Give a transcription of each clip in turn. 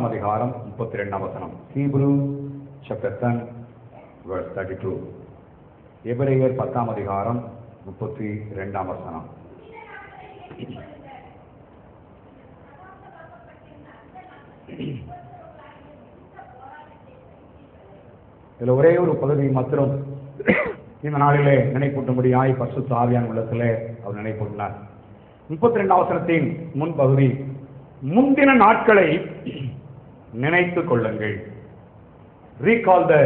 அதிகாரம் 32 வசனம். Hebrews chapter 10 verse 32. எபிரேயர் 10 அதிகாரம் 32 வசனம். இதில் ஒரே ஒரு பகுதி மாத்திரம் இந்த நாளிலே நினைப்பூட்டும்படியாய் பரிசுத்த ஆவியானவர் உள்ளத்திலே அவர் நினைப்பூட்டினார். 32 வசனத்தின் முன்பகுதி, முந்தின நாட்களை நினைத்துக் கொள்ளுங்கள். Recall the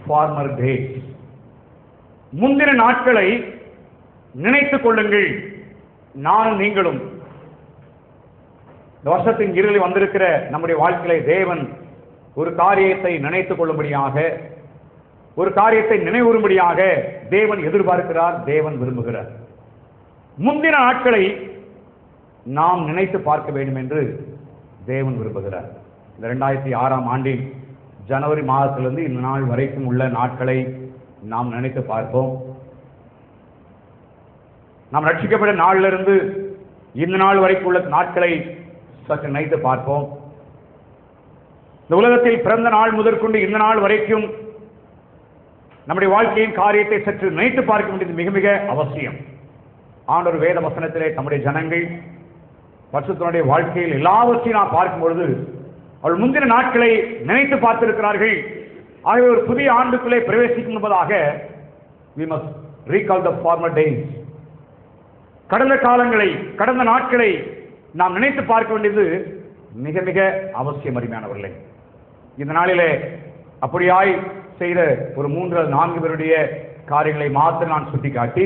former days. முந்தின நாட்களை நினைத்துக் கொள்ளுங்கள். நானும் நீங்களும் இந்த வருஷத்தின் இறுதியில் வந்திருக்கிற நம்முடைய வாழ்க்கையிலே தேவன் ஒரு காரியத்தை நினைத்துக் கொள்ளும்படியாக, ஒரு காரியத்தை நினைவுறும்படியாக தேவன் எதிர்பார்க்கிறார், தேவன் விரும்புகிறார். முந்தின நாட்களை நாம் நினைத்து பார்க்க வேண்டும் என்று தேவன் விரும்புகிறார். இந்த 2006 ஆண்டின் ஜனவரி மாதத்திலிருந்து இந்த நாள் வரைக்கும் உள்ள நாட்களை நாம் நினைத்து பார்ப்போம். நாம் ரட்சிக்கப்பட்ட நாளிலிருந்து இந்த நாள் வரைக்கும் உள்ள நாட்களை சற்று நினைத்து பார்ப்போம். இந்த உலகத்தில் பிறந்த நாள் முதற்கொண்டு இந்த நாள் வரைக்கும் நம்முடைய வாழ்க்கையின் காரியத்தை சற்று நினைத்து பார்க்க வேண்டியது மிக மிக அவசியம். ஆண்டவர் வேத வசனத்திலே நம்முடைய ஜனங்கள் பரிசுத்தனுடைய வாழ்க்கையில் எல்லாவற்றையும் நாம் பார்க்கும் பொழுது அவள் முந்தின நாட்களை நினைத்து பார்த்திருக்கிறார்கள். ஆகவே ஒரு புதிய ஆண்டுக்குள்ளே பிரவேசிக்கும் என்பதாக we must recall the former days. கடந்த காலங்களை, கடந்த நாட்களை நாம் நினைத்து பார்க்க வேண்டியது மிக மிக அவசியம். அருமையானவர்களே, இந்த நாளிலே அப்படியாய் செய்த ஒரு 3-4 பேருடைய காரியங்களை மாத்திரம் நான் சுட்டிக்காட்டி,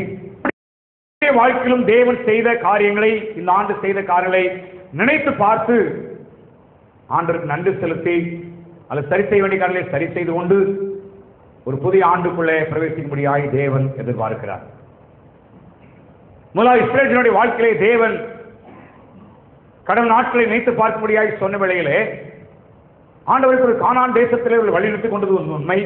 வாழ்க்கையிலும் தேவன் செய்த காரியங்களை, இந்த ஆண்டு செய்த காரியங்களை நினைத்து பார்த்து ஆண்டவருக்கு நன்றி செலுத்தி அல்லது சரி செய்ய வேண்டிய காரியங்களை சரி செய்து கொண்டு ஒரு புதிய ஆண்டுக்குள்ளே பிரவேசிக்கும்படியாய் தேவன் எதிர்பார்க்கிறார். முதலாவது இஸ்ரவேலினுடைய வாழ்க்கையிலே தேவன் கடந்த நாட்களை நினைத்து பார்க்கும்படியாய் சொன்ன வேளையிலே ஆண்டவருக்கு ஒரு கானான் தேசத்திலே வழிநடத்திக் கொண்டது உண்மை.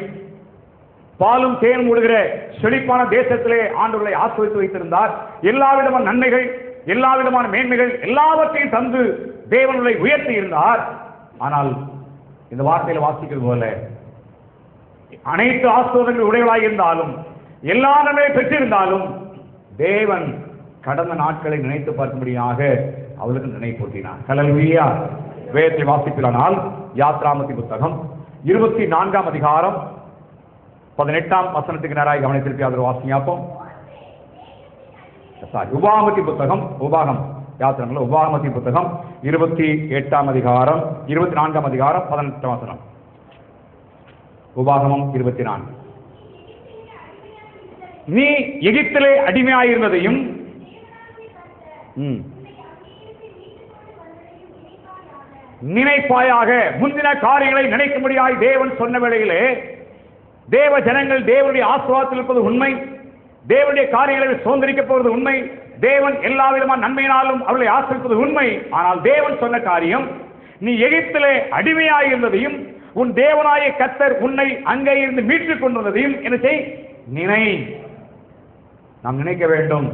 பாலும் தேன் மூடுகிற செழிப்பான தேசத்திலே ஆண்டவர்களை ஆசிர்வதித்து வைத்திருந்தார். எல்லா விதமான நன்மைகள், எல்லா விதமான மேன்மைகள் எல்லாவற்றையும் தந்து தேவனை உயர்த்தி இருந்தார். ஆனால் இந்த வார்த்தையில் வாசிக்கிறது போல அனைத்து ஆசீர்வாதங்கள் உடையவளாய் இருந்தாலும், எல்லா நன்மையை பெற்றிருந்தாலும் தேவன் கடந்த நாட்களை நினைத்து பார்க்கும்படியாக அவளுக்கு நினைப்பூட்டினார். ஹல்லேலூயா. வேதத்தை வாசிப்பிலானால் யாத்ராமத்தின் புத்தகம் 24 அதிகாரம் 18 வசனத்துக்கு நேராக கவனித்திருக்க அதில் வாசியாப்போம். உபாகமத்தின் புத்தகம், உபாகமத்தின் புத்தகம் 28 அதிகாரம் 24 அதிகாரம் 18 வசனம். உபாகமம் 24. நீ எகிப்திலே அடிமையாயிருந்ததையும் நினைப்பாயாக. முந்தின காரியங்களை நினைக்கும்படியாய் தேவன் சொன்ன வேளையிலே தேவ ஜனங்கள் தேவனுடைய ஆசீர்வாதத்தில் இருப்பது உண்மை, தேவனுடைய காரியங்களை சுதந்திரிக்கப் போவது உண்மை, தேவன் எல்லா விதமான நன்மையினாலும் அவர்களை ஆசீர்வதிப்பது உண்மை. ஆனால் தேவன் சொன்ன காரியம், நீ எகிப்திலே அடிமையாயிருந்ததையும் உன் தேவனாய கர்த்தர் உன்னை அங்கே இருந்து மீட்டுக் கொண்டிருந்ததையும் என்ன செய், நினை. நாம் நினைக்க வேண்டும்,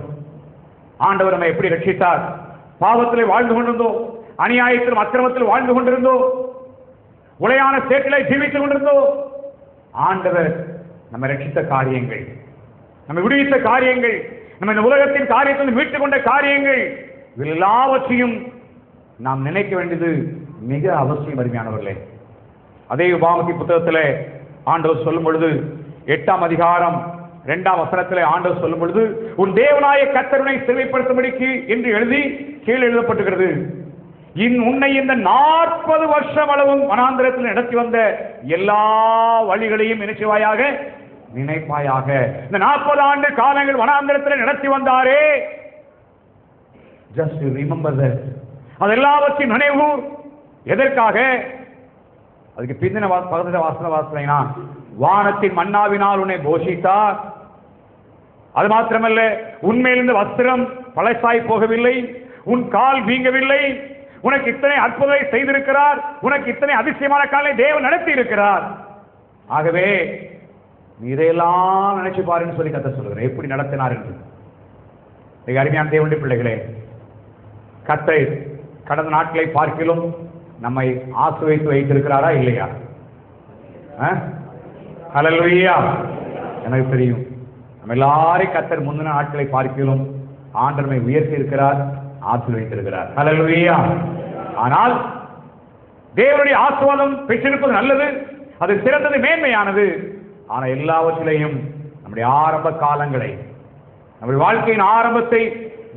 ஆண்டவர் நம்மை எப்படி ரட்சித்தார். பாவத்திலே வாழ்ந்து கொண்டிருந்தோம், அநியாயத்திலும் அக்கிரமத்தில் வாழ்ந்து கொண்டிருந்தோம், உளையான சேற்றிலே ஜீவித்துக் கொண்டிருந்தோம். ஆண்டவர் நம்மை ரட்சித்த காரியங்கள், நம்மை விடுவித்த காரியங்கள், நம்ம இந்த உலகத்தின் காரியத்தில் மீட்டுக் கொண்ட காரியங்கள் எல்லாவற்றையும் நாம் நினைக்க வேண்டியது மிக அவசியம். அருமையானவர்களே, அதே உபாகமத்தின் புத்தகத்திலே ஆண்டவர் சொல்லும் பொழுது 8 அதிகாரம் 2 வசனத்திலே ஆண்டவர் சொல்லும் பொழுது, உன் தேவனாய கர்த்தரை செவிப்படுத்தும்படிக்கு என்று எழுதி கீழே எழுதப்பட்டிருக்கிறது. உன்னை இந்த 40 வருஷம் அளவும் வனாந்திரத்தில் நடத்தி வந்த எல்லா வழிகளையும் நினைச்சுவாயாக, நினைப்பாயாக. இந்த 40 ஆண்டு காலங்கள் வனாந்திரத்தில் நடத்தி வந்தாரே, ஜஸ்ட் ரிமெம்பர் தட். அதெல்லாவற்றையும் நினைவு. எதற்காக? அதுக்கு பிந்தின பகுதியில் வாசனா, வானத்தின் மன்னாவினால் உன்னை போஷித்தார். அது மாத்திரமல்ல, உன்மேலிருந்து வஸ்திரம் பழசாய் போகவில்லை, உன் கால் வீங்கவில்லை, உனக்கு இத்தனை அற்புதத்தை செய்திருக்கிறார், உனக்கு இத்தனை அதிசயமான காலை தேவன் நடத்தி இருக்கிறார். ஆகவே நீ இதையெல்லாம் நினைச்சு பாருன்னு சொல்லி கர்த்தர் சொல்லுகிறேன், எப்படி நடத்தினார் என்று. மிக அருமையான தேவனுடைய பிள்ளைகளே, கர்த்தர் கடந்த நாட்களை பார்க்கிலும் நம்மை ஆசீர்வதித்து வைத்திருக்கிறாரா இல்லையா? ஹல்லேலூயா. எனக்கு தெரியும், நம்ம எல்லாரையும் கர்த்தர் முந்தின நாட்களை பார்க்கிலும் ஆண்டவரை உயர்த்தி இருக்கிறார், ஆசீர்வதித்திருக்கிறார். ஹல்லேலூயா. ஆனால் தேவனுடைய ஆசீர்வாதம் பெற்றிருப்பது நல்லது, அது சிறந்தது, மேன்மையானது. ஆனால் எல்லாவற்றிலையும் நம்முடைய ஆரம்ப காலங்களை, நம்முடைய வாழ்க்கையின் ஆரம்பத்தை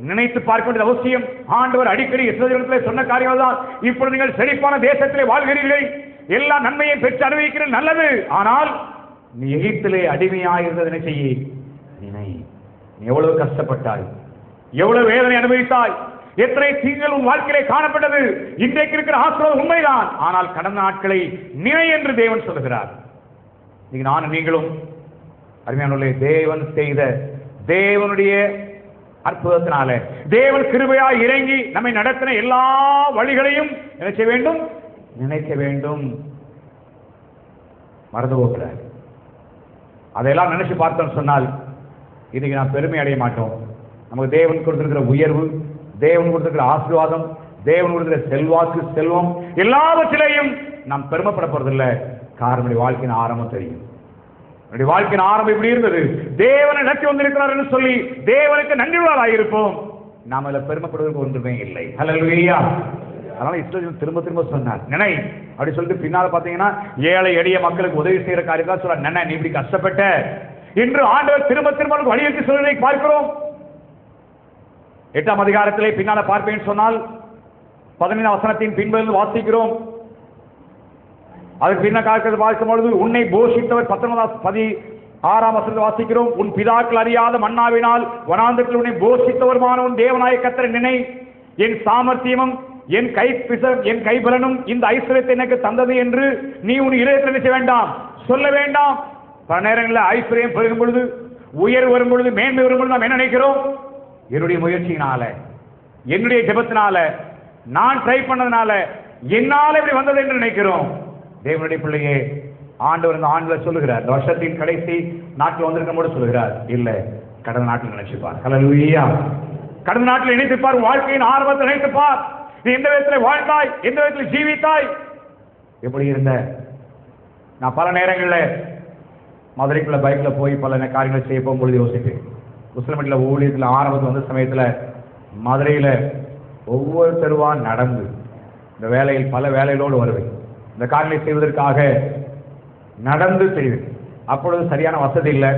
நினைத்து பார்க்க வேண்டியது அவசியம். ஆண்டவர் அடிக்கடி இஸ்ரவேலிலே சொன்ன காரியம் தான், இப்பொழுது நீங்கள் செழிப்பான தேசத்திலே வாழ்கிறீர்கள், எல்லா நன்மையும் பெற்று அனுபவிக்கிறது நல்லது. ஆனால் நீ எகிப்திலே அடிமையாயிருந்தது என்ன செய்ய நினை. நீ எவ்வளவு கஷ்டப்பட்டாய், எவ்வளவு வேதனை அனுபவித்தாய், எத்தனை தீங்குகள் உன் வாழ்க்கையிலே காணப்பட்டது. இன்றைக்கு இருக்கிற ஆசீர்வாதம் உண்மைதான், ஆனால் கடந்த நாட்களை நினை என்று தேவன் சொல்லுகிறார். நீங்க நானும் நீங்களும் அருமையானவர்களே, தேவன் செய்த தேவனுடைய அற்புதத்தினால, தேவன் கிருபையாய் இறங்கி நம்மை நடத்தின எல்லா வழிகளையும் நினைக்க வேண்டும், நினைக்க வேண்டும். மறந்து போகிறார். அதையெல்லாம் நினைச்சு பார்த்தோம் சொன்னால் இன்னைக்கு நாம் பெருமை அடைய மாட்டோம். நமக்கு தேவன் கொடுத்திருக்கிற உயர்வு, தேவன் கொடுத்திருக்கிற ஆசீர்வாதம், தேவன் கொடுத்திருக்கிற செல்வாக்கு, செல்வம் எல்லாவற்றிலையும் நாம் பெருமைப்பட போறதில்லை. காரணம் வாழ்க்கையின் ஆரம்பம் தெரியும். வாழ்க்கையின் ஆரம்பம் இப்படி இருந்தது, தேவனை நடத்தி வந்திருக்கிறார் என்று சொல்லி தேவனுக்கு நன்றியுள்ளவர்களாக இருப்போம். நாம் அதில் பெருமைப்படுவதற்கு ஒன்றுமே இல்லை. ஹல்லேலூயா. அதனால இஸ்ரவேல் திரும்ப திரும்ப சொன்னார், நினை அப்படி சொல்லிட்டு பின்னால பாத்தீங்கன்னா ஏழை எளிய மக்களுக்கு உதவி செய்யற காரியத்தான் சொல்ற. நினை, நீ இப்படி கஷ்டப்பட்ட என்று ஆண்டவர் திரும்ப திரும்ப வலியுறுத்தி சொல்வதை பார்க்கிறோம். 8ஆம் அதிகாரத்திலே பின்னால பார்ப்பேன் சொன்னால் 15ஆம் வசனத்தின் பின்புல வாசிக்கிறோம். அதுக்கு பின்ன காலத்தில் பார்க்கும் பொழுது உன்னை போஷித்தவர் 16ஆம் வசனத்தில் வாசிக்கிறோம். உன் பிதாக்கள் அறியாத மன்னாவினால் வனாந்தரத்தில் உன்னை போஷித்தவருமான உன் தேவனாய கர்த்தரை நினை. என் சாமர்த்தியமும் என் கைபலனும் இந்த ஐஸ்வர்யத்தை எனக்கு தந்தது என்று நீ உன் இதயத்தில் நினைக்க வேண்டாம், சொல்ல வேண்டாம். பல நேரங்களில் ஐஸ்வர்யம் பெருகும் பொழுது, உயர்வு வரும் பொழுது, மேன்மை வரும் பொழுது நாம் என்ன நினைக்கிறோம்? என்னுடைய முயற்சியினால, என்னுடைய ஜெபத்தினால, நான் ட்ரை பண்ணதுனால, என்னால இப்படி வந்தது என்று நினைக்கிறோம். தேவனுடைய பிள்ளையே, ஆண்டவர் இந்த ஆண்டுல சொல்லுகிறார், இந்த வருஷத்தின் கடைசி நாட்டில் வந்திருக்கும் போது சொல்லுகிறார், இல்ல கடந்த நாட்டில் நினைச்சுப்பார். ஹல்லேலூயா. கடந்த நாட்டில் நினைத்துப்பார், வாழ்க்கையின் ஆரம்பத்தை நினைத்துப்பார். நீ எந்த விதத்தில் வாழ்ந்தாய், எந்த விதத்தில் ஜீவித்தாய், எப்படி இருந்த. நான் பல நேரங்களில் மதுரைக்குள்ள பைக்ல போய் பல காரியங்களை செய்ய போகும்பொழுது யோசிப்பேன். முஸ்லிமில் ஊழியத்தில் ஆரம்பத்தில் வந்த சமயத்தில் மதுரையில் ஒவ்வொரு தெருவா நடந்து இந்த வேலையில் பல வேலைகளோடு வருவேன். இந்த காரியங்களை செய்வதற்காக நடந்து செய்வேன். அப்பொழுது சரியான வசதி இல்லை.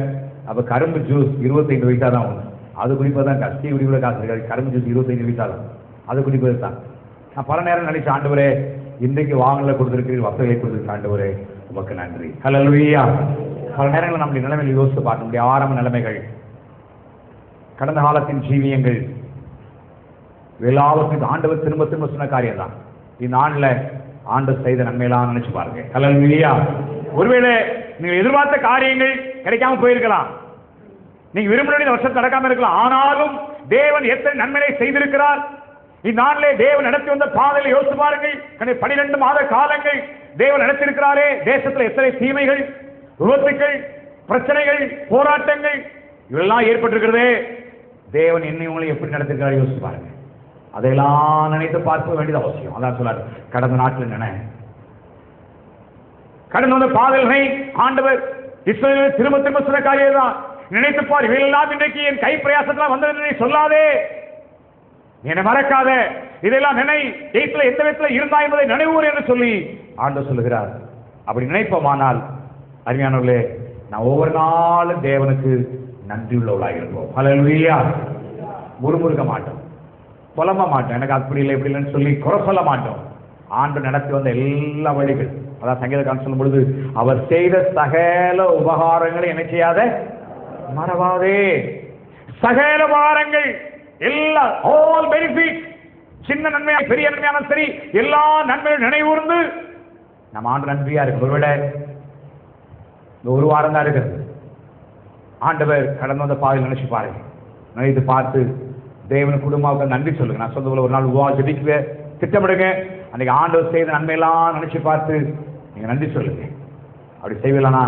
அப்போ கரும்பு ஜூஸ் 25 பைசா தான் ஒன்று, அது குடிப்பது தான் கஷ்டி குடிப்பது காசு இருக்காது. கரும்பு ஜூஸ் 25 பைசா தான், அது குடிப்பது தான். நான் பல நேரம் நினைச்ச, ஆண்டவரே இன்றைக்கு வாங்கல கொடுத்திருக்கிறீர்கள், வசதியை கொடுத்திருக்க ஆண்டவரே உமக்கு நன்றி. ஹல்லேலூயா. பல நேரங்களில் நம்முடைய நிலைமையில் யோசித்து பார்க்க முடியும். ஆரம்ப நிலைமைகள், கடந்த காலத்தின் ஜீவியங்கள் எல்லாவற்றையும் ஆண்டவர் திரும்ப திரும்ப சொன்ன காரியம் தான். இந்த ஆண்டில் ஆண்டவர் செய்த நன்மையெல்லாம் நினைச்சு பாருங்க. ஹல்லேலூயா. ஒருவேளை நீங்க எதிர்பார்த்த காரியங்கள் கிடைக்காம போயிருக்கலாம், நீங்க விரும்பின வருஷம் நடக்காம இருக்கலாம். ஆனாலும் தேவன் எத்தனை நன்மையை செய்திருக்கிறார். இந்த நாளிலே தேவன் நடத்தி வந்த பாதையில் யோசித்து பாருங்கள். 12 மாத காலங்கள் தேவன் நடத்திருக்கிறாரே. தேசத்தில் எத்தனை தீமைகள், விபத்துக்கள், பிரச்சனைகள், போராட்டங்கள் இதெல்லாம் ஏற்பட்டிருக்கிறதே. தேவன் என்னை உங்களை எப்படி நடத்திருக்கிறார் யோசிச்சு பாருங்க. அதையெல்லாம் நினைத்து பார்க்க வேண்டியது அவசியம். அதான் சொல்லார், கடந்த நாட்டில் நினை, கடந்த வந்த பாதைகளை ஆண்டவர் இஸ்ரவேலில் திரும்ப திரும்ப சொன்ன காரியம் தான். நினைத்துப்பார், இவையெல்லாம் இன்றைக்கு என் கை பிரயாசத்தில் வந்தது சொல்லாதே, என்னை மறக்காத, இதெல்லாம் நினை, எய்த்துல எந்த விதத்தில் இருந்தா என்பதை நினைவுறு என்று சொல்லி ஆண்டவர் சொல்லுகிறார். அப்படி நினைப்போமானால் அருமையானவர்களே, நான் ஒவ்வொரு நாளும் தேவனுக்கு நன்றி உள்ளவர்களாக இருப்போம். ஹல்லேலூயா. முறுமுறுக்க மாட்டோம், புலம்ப மாட்டோம், எனக்கு அப்படி இல்லை இப்படி இல்லைன்னு சொல்லி குறை சொல்ல மாட்டோம். ஆண்டு நடத்தி வந்த எல்லா வழிகள், அதான் சங்கீதக்காரன் சொல்லும் பொழுது, அவர் செய்த சகல உபகாரங்களை என்ன செய்யாத மறவாதே. சகல உபகாரங்கள் எல்லா ஆல் பெனிஃபிட், சின்ன நன்மையா பெரிய நன்மையான சரி, எல்லா நன்மையும் நினைவுர்ந்து நம்ம ஆண்டு நன்றியா இருக்கு. ஒருவேளை இந்த ஒரு வாரம் தான் இருக்குது, ஆண்டவர் கடந்து வந்த பாதையில் நினைச்சு பாருங்க. நினைத்து பார்த்து தேவன் குடும்பமாக நன்றி சொல்லுங்க. நான் சொல்ல ஒரு நாள் ஜெபிக்குவேன், திட்டமிடுங்க. அன்னைக்கு ஆண்டவர் செய்த நன்மையெல்லாம் நினைச்சு பார்த்து நீங்க நன்றி சொல்லுங்க. அப்படி செய்வீங்களா,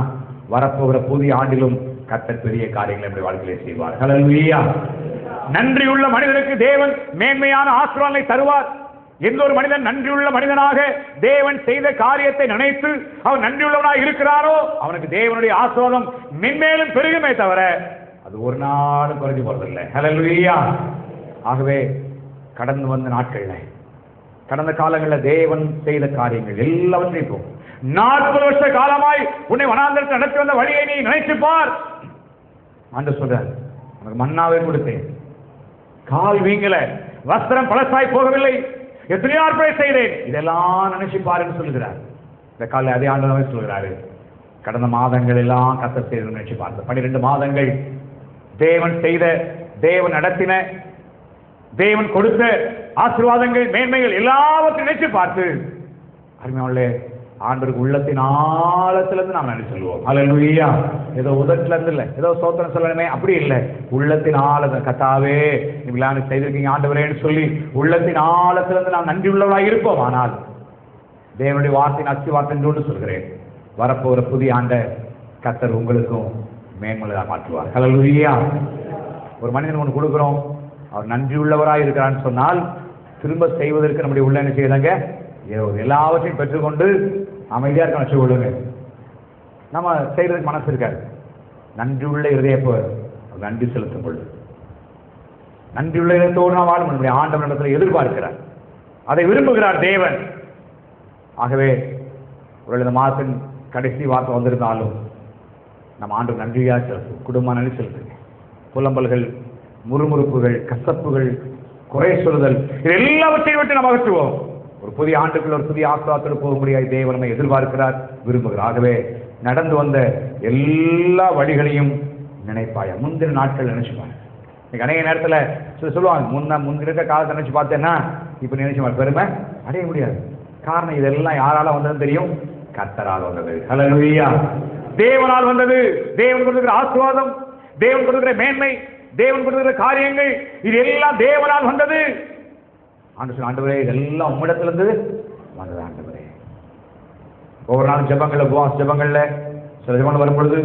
வரப்போகிற புதிய ஆண்டிலும் கர்த்தர் பெரிய காரியங்களை நம்முடைய வாழ்க்கையிலே செய்வார். ஹல்லேலூயா. நன்றியுள்ள மனிதனுக்கு தேவன் மேன்மையான ஆசீர்வாதங்களை தருவார். எந்த ஒரு மனிதன் நன்றியுள்ள மனிதனாக தேவன் செய்த காரியத்தை நினைத்து அவன் நன்றியுள்ளவனாக இருக்கிறாரோ அவனுக்கு தேவனுடைய ஆசீர்வாதம் மென்மேலும் பெருகுமே தவிர அது ஒரு நாளும் குறைஞ்சு போறதில்லை. ஹல்லேலூயா. ஆகவே கடந்து வந்த நாட்கள்ல, கடந்த காலங்களில் தேவன் செய்த காரியங்கள் எல்லாவற்றையும் 40 வருஷ காலமாய் உன்னை வனாந்தரத்தில் நடத்தி வந்த வழியை நீ நினைச்சு பார். ஆண்டவர் சொல்றார், உனக்கு மன்னாவை கொடுத்தேன், கால் வீங்கல, வஸ்திரம் பழசாய் போகவில்லை, எத்தனையோ அற்புதம் செய்தேன், இதெல்லாம் நினைச்சு பாருன்னு சொல்லுகிறார். இந்த காலை அதே ஆண்டவரே சொல்கிறாரு, கடந்த மாதங்கள் எல்லாம் கர்த்தர் செய்து நினைச்சு பார்த்து 12 மாதங்கள் தேவன் செய்த, தேவன் நடத்தின, தேவன் கொடுத்த ஆசீர்வாதங்கள், மேன்மைகள் எல்லாவற்றையும் நினைச்சு பார்த்து அருமையானவர்களே, ஆண்டவருக்கு உள்ளத்தின் ஆழத்திலிருந்து நாம் நன்றி சொல்லுவோம். ஹல்லேலூயா. ஏதோ உதட்டுல இருந்து இல்லை, ஏதோ ஸ்தோத்திரம் சொல்லணுமே அப்படி இல்லை, உள்ளத்தின் ஆழத்தில் கர்த்தாவே நீங்க செய்திருக்கீங்க ஆண்டவரேன்னு சொல்லி உள்ளத்தின் ஆழத்திலிருந்து நாம் நன்றி உள்ளவராக இருப்போம். ஆனால் தேவனுடைய வார்த்தையின் அஸ்திவார்த்தை என்று சொல்கிறேன், வரப்போகிற புதிய ஆண்டை கர்த்தர் உங்களுக்கும் மேன்மையாக மாற்றுவார். ஹல்லேலூயா. ஒரு மனிதன் ஒன்று கொடுக்குறோம், அவர் நன்றி உள்ளவராக இருக்கிறான்னு சொன்னால் திரும்ப செய்வதற்கு நம்முடைய உள்ள என்ன செய்யறாங்க, எல்லாவற்றையும் பெற்றுக்கொண்டு அமைதியா இருக்க வச்சு கொள்ளுங்க. நம்ம செய்யறதுக்கு மனசு இருக்காது. நன்றி உள்ள இருதயப்போ நன்றி செலுத்தும் பொழுது, நன்றி உள்ள இதயத்தோடு நான் வாழும் நம்முடைய ஆண்டவரிடத்தில் எதிர்பார்க்கிறார், அதை விரும்புகிறார் தேவன். ஆகவே ஒரு இந்த மாதத்தின் கடைசி வார்த்தை வந்திருந்தாலும் நம்ம ஆண்டு நன்றியா செலுத்தும், குடும்ப நன்றி செலுத்துங்க. புலம்பல்கள், முறுமுறுப்புகள், கசப்புகள், குறை சொல்லுதல், இது எல்லாவற்றையும் விட்டு நம்ம அகற்றுவோம். ஒரு புதிய ஆண்டுக்குள்ள ஒரு புதிய ஆசீர்வாதத்தோடு போக முடியாது தேவன் நம்மை எதிர்பார்க்கிறார், விரும்புகிறார். ஆகவே நடந்து வந்த எல்லா வழிகளையும் நினைப்பாயா, முந்தின நாட்கள் நினைச்சுப்பாங்க. இன்னைக்கு அநேக நேரத்தில் சொல்லுவாங்க, முந்தின காலத்தை நினைச்சு பார்த்தேன்னா இப்ப நினைச்சு பெருமை அடைய முடியாது. காரணம் இதெல்லாம் யாரால வந்ததுன்னு தெரியும், கர்த்தரால் வந்தது. ஹல்லேலூயா. தேவனால் வந்தது. தேவன் கொடுக்கிற ஆசீர்வாதம், தேவன் கொடுக்கிற மேன்மை, தேவன் கொடுக்கிற காரியங்கள், இது எல்லாம் தேவனால் வந்தது. ஆண்டவரே இதெல்லாம் உம்மிடத்திலிருந்து வந்தது. ஆண்டவரே ஒவ்வொரு நாளும் ஜெபங்கள்ல, உபவாச ஜெபங்கள்ல சில ஜெபங்கள் வரும்பொழுது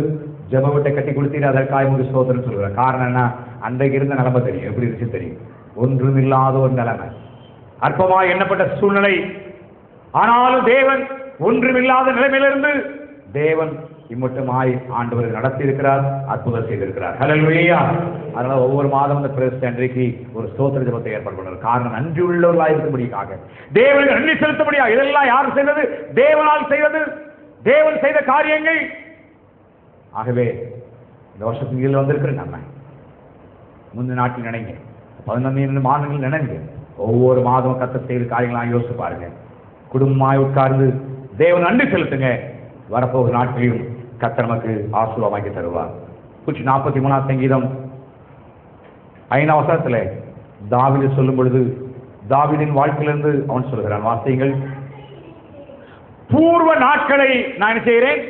ஜெப வீட்டை கட்டி கொடுத்தீங்க, அதற்காக உங்களுக்கு ஸ்தோத்திரம் சொல்லுவேன். காரணம் என்ன, அன்றைக்கு இருந்த நிலைமை தெரியும், எப்படி இருந்துச்சு தெரியும். ஒன்றும் இல்லாத ஒரு நிலைமை, அற்பமாக எண்ணப்பட்ட சூழ்நிலை. ஆனாலும் தேவன் ஒன்றுமில்லாத நிலைமையிலிருந்து தேவன் இம்மட்டுமாய் ஆண்டவர் நடத்தி இருக்கிறார், அற்புதம் செய்திருக்கிறார். ஹல்லேலூயா. அதனால ஒவ்வொரு மாதம் இந்த பிரேஸ்ட் அன்றைக்கு ஒரு ஸ்தோத்திர ஜெபத்தை ஏற்பாடு பண்ணுறார். காரணம் நன்றி உள்ளவர்களாக இருக்கும்படியாக, தேவனுக்கு நன்றி செலுத்தபடியாக. இதெல்லாம் யார் செய்தது? தேவனால் செய்தது, தேவன் செய்த காரியங்கள். ஆகவே இந்த வருஷத்துக்கு கீழே வந்திருக்கிற நம்ம முந்தின நாட்டில் நினைங்க, 15 மாதங்கள் நினைங்க, ஒவ்வொரு மாதமும் கர்த்தர் செய்த காரியங்களாக யோசிச்சு பாருங்க. குடும்பமாய் உட்கார்ந்து தேவன் நன்றி செலுத்துங்க. வரப்போகிற நாட்களையும் கர்த்தர் நமக்கு ஆசீர்வாதமாக்கி தருவார். 43ஆம் சங்கீதம் 5ஆம் வசனத்தில் தாவீது சொல்லும் பொழுது, தாவீதின் வாழ்க்கையிலிருந்து அவன் சொல்கிறான், வாசியுங்கள். பூர்வ நாட்களை நான் என்ன செய்கிறேன்,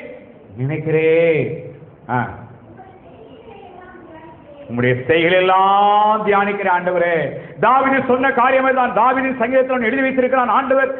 நினைக்கிறேன். உங்களுடைய செய்கள் எல்லாம் தியானிக்கிற ஆண்டவரே. தாவீது சொன்ன காரியமே தான் தாவீதின் சங்கீதத்தில் எழுதி வைத்திருக்கிறான் ஆண்டவர்.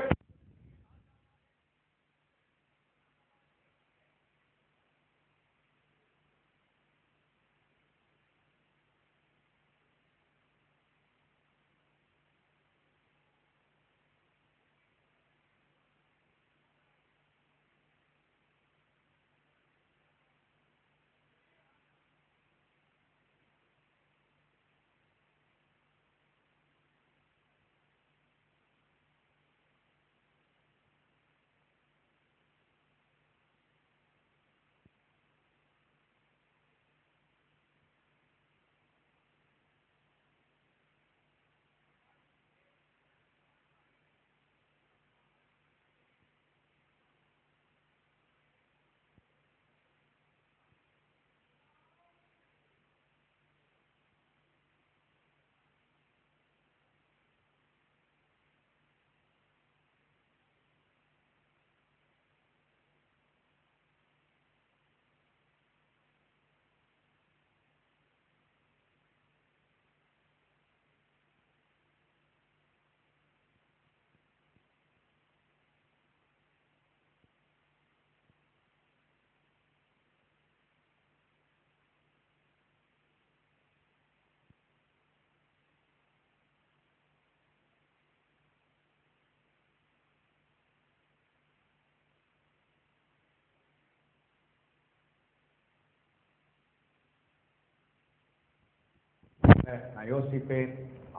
நான் யோசிப்பேன்,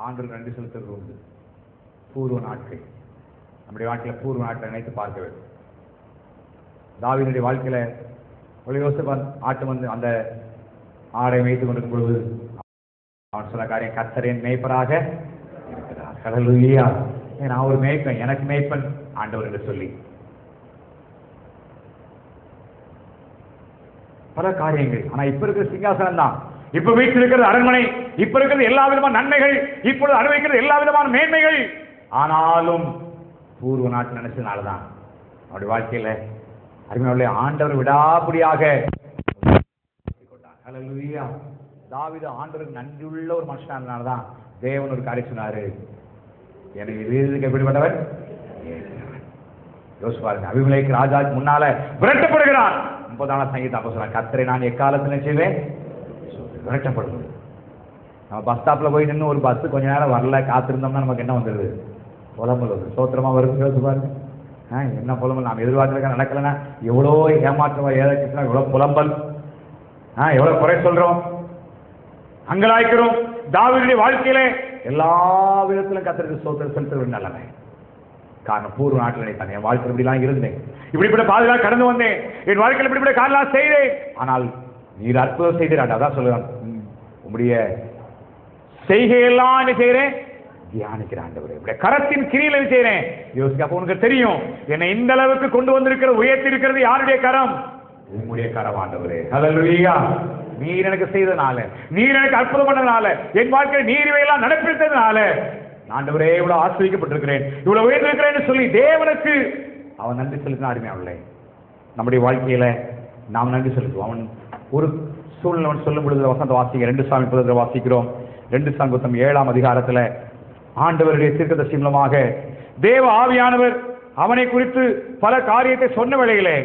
ஆண்டவருக்கு நன்றி செலுத்துவது உண்டு. பூர்வ நாட்கள், நம்முடைய வாழ்க்கையில் பூர்வ நாட்களை நினைத்து பார்க்க வேண்டும். தாவீதுடைய வாழ்க்கையில ஒரு யோசிப்பான், ஆட்டு வந்து அந்த ஆடை வைத்துக் கொண்டிருக்கும் பொழுது அவன் சொன்ன காரியம், கர்த்தரின் மேய்ப்பராக இருக்கிறார். ஹல்லேலூயா. நான் ஒரு மேய்ப்பன், எனக்கு மேய்ப்பன் ஆண்டவர் என்று சொல்லி பல காரியங்கள். ஆனா இப்ப இருக்கிற சிங்காசனம் தான், இப்ப வீட்டில் இருக்கிறது அரண்மனை, இப்ப இருக்கிறது எல்லா விதமான நன்மைகள், இப்பொழுது அனுபவிக்கிறது எல்லா விதமான மேன்மைகள். ஆனாலும் பூர்வ நாட்டு நினைச்சதுனாலதான் அவருடைய வாழ்க்கையில அருமையுள்ள ஆண்டவர் விடாபடியாக. ஹல்லேலூயா. தாவீது ஆண்டவருக்கு நன்றியுள்ள ஒரு மனுஷனானதுனாலதான் தேவன் ஒரு காரியம் சொன்னாரு, எனக்கு வீரருக்கு எப்படிப்பட்டவர் யோசிச்சு பாருங்க. அபிமெலேக்கு ராஜாவுக்கு முன்னால விரட்டப்படுகிறான். 30ஆம் சங்கீதம் அப்ப சொன்னார், கர்த்தரை நான் எக்காலத்தில் செய்வேன் விரட்டப்படுவது. நம்ம பஸ் ஸ்டாப்ல போய் நின்று ஒரு பஸ் கொஞ்ச நேரம் வரல காத்திருந்தோம்னா நமக்கு என்ன வந்துடுது? புலம்பல் வருது. சோத்திரமா வருது. யோசிச்சு பாருங்க. என்ன புலம்பல்? நாம் எதிர்பார்க்க நடக்கலன்னா எவ்வளோ ஏமாற்றம், ஏதாச்சும் எவ்வளவு புலம்பல், எவ்வளவு குறை சொல்றோம், அங்கலாய்க்கிறோம். தாவீதுடைய வாழ்க்கையில எல்லா விதத்திலும் கர்த்தருக்கு ஸ்தோத்திரம் செலுத்த நல்லவன். காரணம் பூர்வ நாட்டில் நினைத்தான், என் வாழ்க்கை இப்படிலாம் இருந்தேன், இப்படிப்பட்ட பாதுகாப்பு கடந்து வந்தேன், என் வாழ்க்கையில் இப்படிப்பட்ட காரணம் செய்தேன், ஆனால் நீர் அற்புதம் செய்கிறான். அதான் சொல்லுவான், உங்களுடைய செய்கையெல்லாம் என்ன செய்கிறேன்? தியானிக்கிறேன் ஆண்டவரே. இப்படி கரத்தின் கிரியில செய்கிறேன். யோசிக்க, அப்போ உனக்கு தெரியும் என்னை இந்த அளவுக்கு கொண்டு வந்திருக்கிறது, உயர்த்தி இருக்கிறது யாருடைய கரம்? உங்களுடைய கரம் ஆண்டவரே. ஹல்லேலூயா. நீர் எனக்கு செய்தனால, நீர் எனக்கு அற்புதம் பண்ணதுனால, என் வாழ்க்கையில் நீர் இவையெல்லாம் நடப்பித்ததுனால ஆண்டவரே இவ்வளவு ஆசிரியப்பட்டிருக்கிறேன், இவ்வளவு உயர்ந்திருக்கிறேன் சொல்லி தேவனுக்கு அவன் நன்றி செலுத்தின அருமையானவர்களே. நம்முடைய வாழ்க்கையில நாம் நன்றி செலுத்துவோம். அவன் ஒரு சூழ்நிலை அவன் சொல்லும் பொழுது வசந்த வாசிக்க 2 சாமி வாசிக்கிறோம். 2 சாமுவேல் 7ஆம் அதிகாரத்துல ஆண்டவருடைய தீர்க்கதரிசி மூலமாக தேவ ஆவியானவர் அவனை குறித்து பல காரியத்தை சொன்ன வேளையிலே,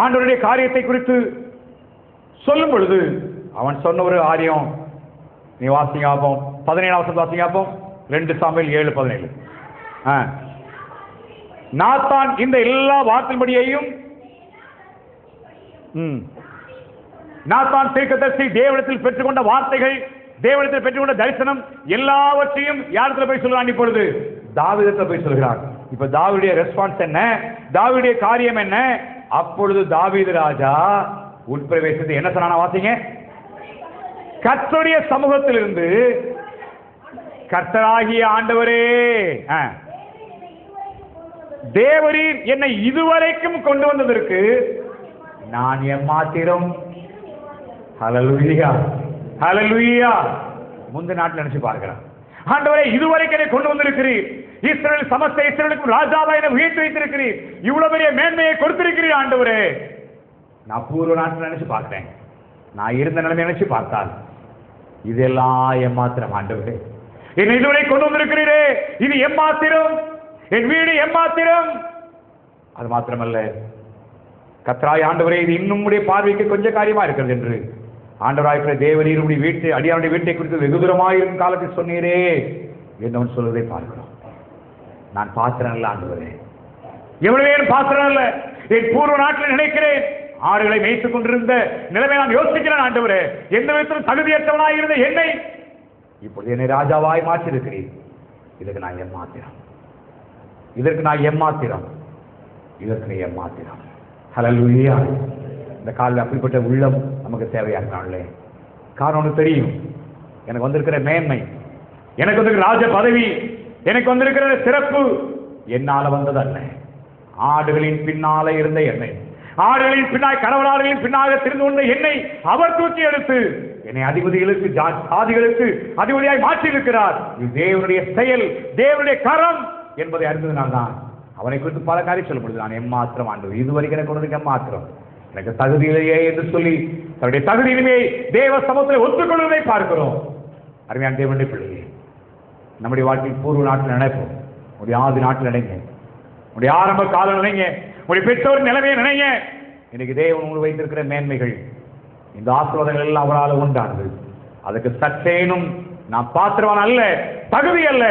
ஆண்டவருடைய காரியத்தை குறித்து சொல்லும் பொழுது அவன் சொன்ன ஒரு காரியம் நீ வாசிங்காப்போம். 17ஆம் வசனம் வாசிங்காப்போம். 2 சாமுவேல் 7:17. நாத்தான் இந்த எல்லா வார்த்தையின்படியையும் நாத்தான் தீர்க்கதரிசி தேவனிடத்தில் பெற்றுக்கொண்ட வார்த்தைகள், தேவனிடத்தில் பெற்றுக்கொண்ட தரிசனம் எல்லாவற்றையும் யாரிடத்துல போய் சொல்றான்? இப்பொழுது தாவீதுக்கு போய் சொல்கிறான். இப்ப தாவீதுடைய ரெஸ்பான்ஸ் என்ன? தாவீதுடைய காரியம் என்ன? அப்பொழுது தாவீது ராஜா உட்பிரவேசத்தை என்ன சொன்னான வாசிங்க. கர்த்தருடைய சமூகத்திலிருந்து, கர்த்தராகிய ஆண்டவரே, தேவரீர் என்னை இதுவரைக்கும் கொண்டு வந்ததற்கு நான் எம்மாத்திரம். ஹல்லேலூயா. ஹல்லேலூயா. முந்த நாட்டில் நினைச்சு பார்க்கிறான், ஆண்டவரே இதுவரைக்கும் என்னை கொண்டு வந்திருக்கிறீர், இஸ்ரவேல் சமஸ்த இஸ்ரவேலுக்கு ராஜாவா என்னை உயர்த்தி வைத்திருக்கிறீர், இவ்வளவு பெரிய மேன்மையை கொடுத்திருக்கிறீர் ஆண்டவரே. நான் பூர்வ நாட்டில் நினைச்சு பார்க்கிறேன், நான் இருந்த நிலைமை நினைச்சு பார்த்தால் இதெல்லாம் எம்மாத்திரம் ஆண்டவரே. என்னை இதுவரை கொண்டு வந்திருக்கிறீரே, இது எம்மாத்திரம், என் வீடு எம்மாத்திரம். அது மாத்திரமல்ல, கர்த்தராகிய ஆண்டவரே இது இன்னும் உடைய பார்வைக்கு கொஞ்சம் காரியமா இருக்கிறது என்று ஆண்டவராகிய தேவரீர் உடைய வீட்டு அடியாருடைய வீட்டை குறித்து வெகு தூரமாயிருக்கும் காலத்தில் சொன்னீரே என்னவன் சொல்வதை பார்க்கிறோம். நான் பாத்திரம் அல்ல ஆண்டவரே, எவ்வளவு பாத்திரம் அல்ல. என் பூர்வ நாட்டில் நினைக்கிறேன், ஆடுகளை மேய்த்துக் கொண்டிருந்த நிலைமை நான் யோசிக்கிறேன் ஆண்டவரே, எந்த விதத்திலும் தகுதியற்றவனாய் இருந்த என்னை இப்பொழுது என்னை ராஜாவாய் மாற்றிருக்கிறீர். இதற்கு நான் எம்மாத்திரம், இதற்கு நான் எம்மாத்திரம், இதற்கு நீ எம்மாத்திரம். ஹல்லேலூயா. இந்த காலில் அப்படிப்பட்ட உள்ளம் நமக்கு தேவையா இருக்காங்களே. காரணம் ஒன்று தெரியும், எனக்கு வந்திருக்கிற மேன்மை, எனக்கு வந்திருக்கிற ராஜ பதவி, எனக்கு வந்திருக்கிற சிறப்பு என்னால வந்ததல்ல. ஆடுகளின் பின்னால இருந்த என்னை, ஆடுகளின் பின்னாய் கடவுளாடுகளின் பின்னாக திரிந்து கொண்ட என்னை அவர் தூக்கி எடுத்து என்னை அதிபதிகளுக்கு ஜாதிகளுக்கு அதிபதியாய் மாற்றி இருக்கிறார். இது தேவனுடைய செயல், தேவனுடைய கரம் என்பதை அறிந்ததுனால்தான் அவனை குறித்து பல காரியம் சொல்ல முடியுது. நான் எம்மாத்திரம் ஆண்டவர், இதுவரைக்கும் எனக்கு கொண்டதுக்கு எம்மாத்திரம், எனக்கு தகுதியிலேயே என்று சொல்லி தன்னுடைய தகுதியிலுமே தேவ சமூகத்தில் ஒத்துக்கொள்வதை பார்க்கிறோம். அருமையான தேவனுடைய பிள்ளையே, நம்முடைய வாழ்க்கையில் பூர்வ நாட்டில் நினைப்போம், உடைய ஆதி நாட்டில் நினைங்க, உடைய ஆரம்ப காலம் நினைங்க, உடைய பெற்றோர் நிலைமையை நினைங்க. இன்னைக்கு தேவன் உங்களுக்கு வைத்திருக்கிற மேன்மைகள், இந்த ஆசீர்வாதங்கள் எல்லாம் அவரால் உண்டானது. அதுக்கு சற்றேனும் நான் பாத்திரவான் அல்ல, தகுதி அல்ல,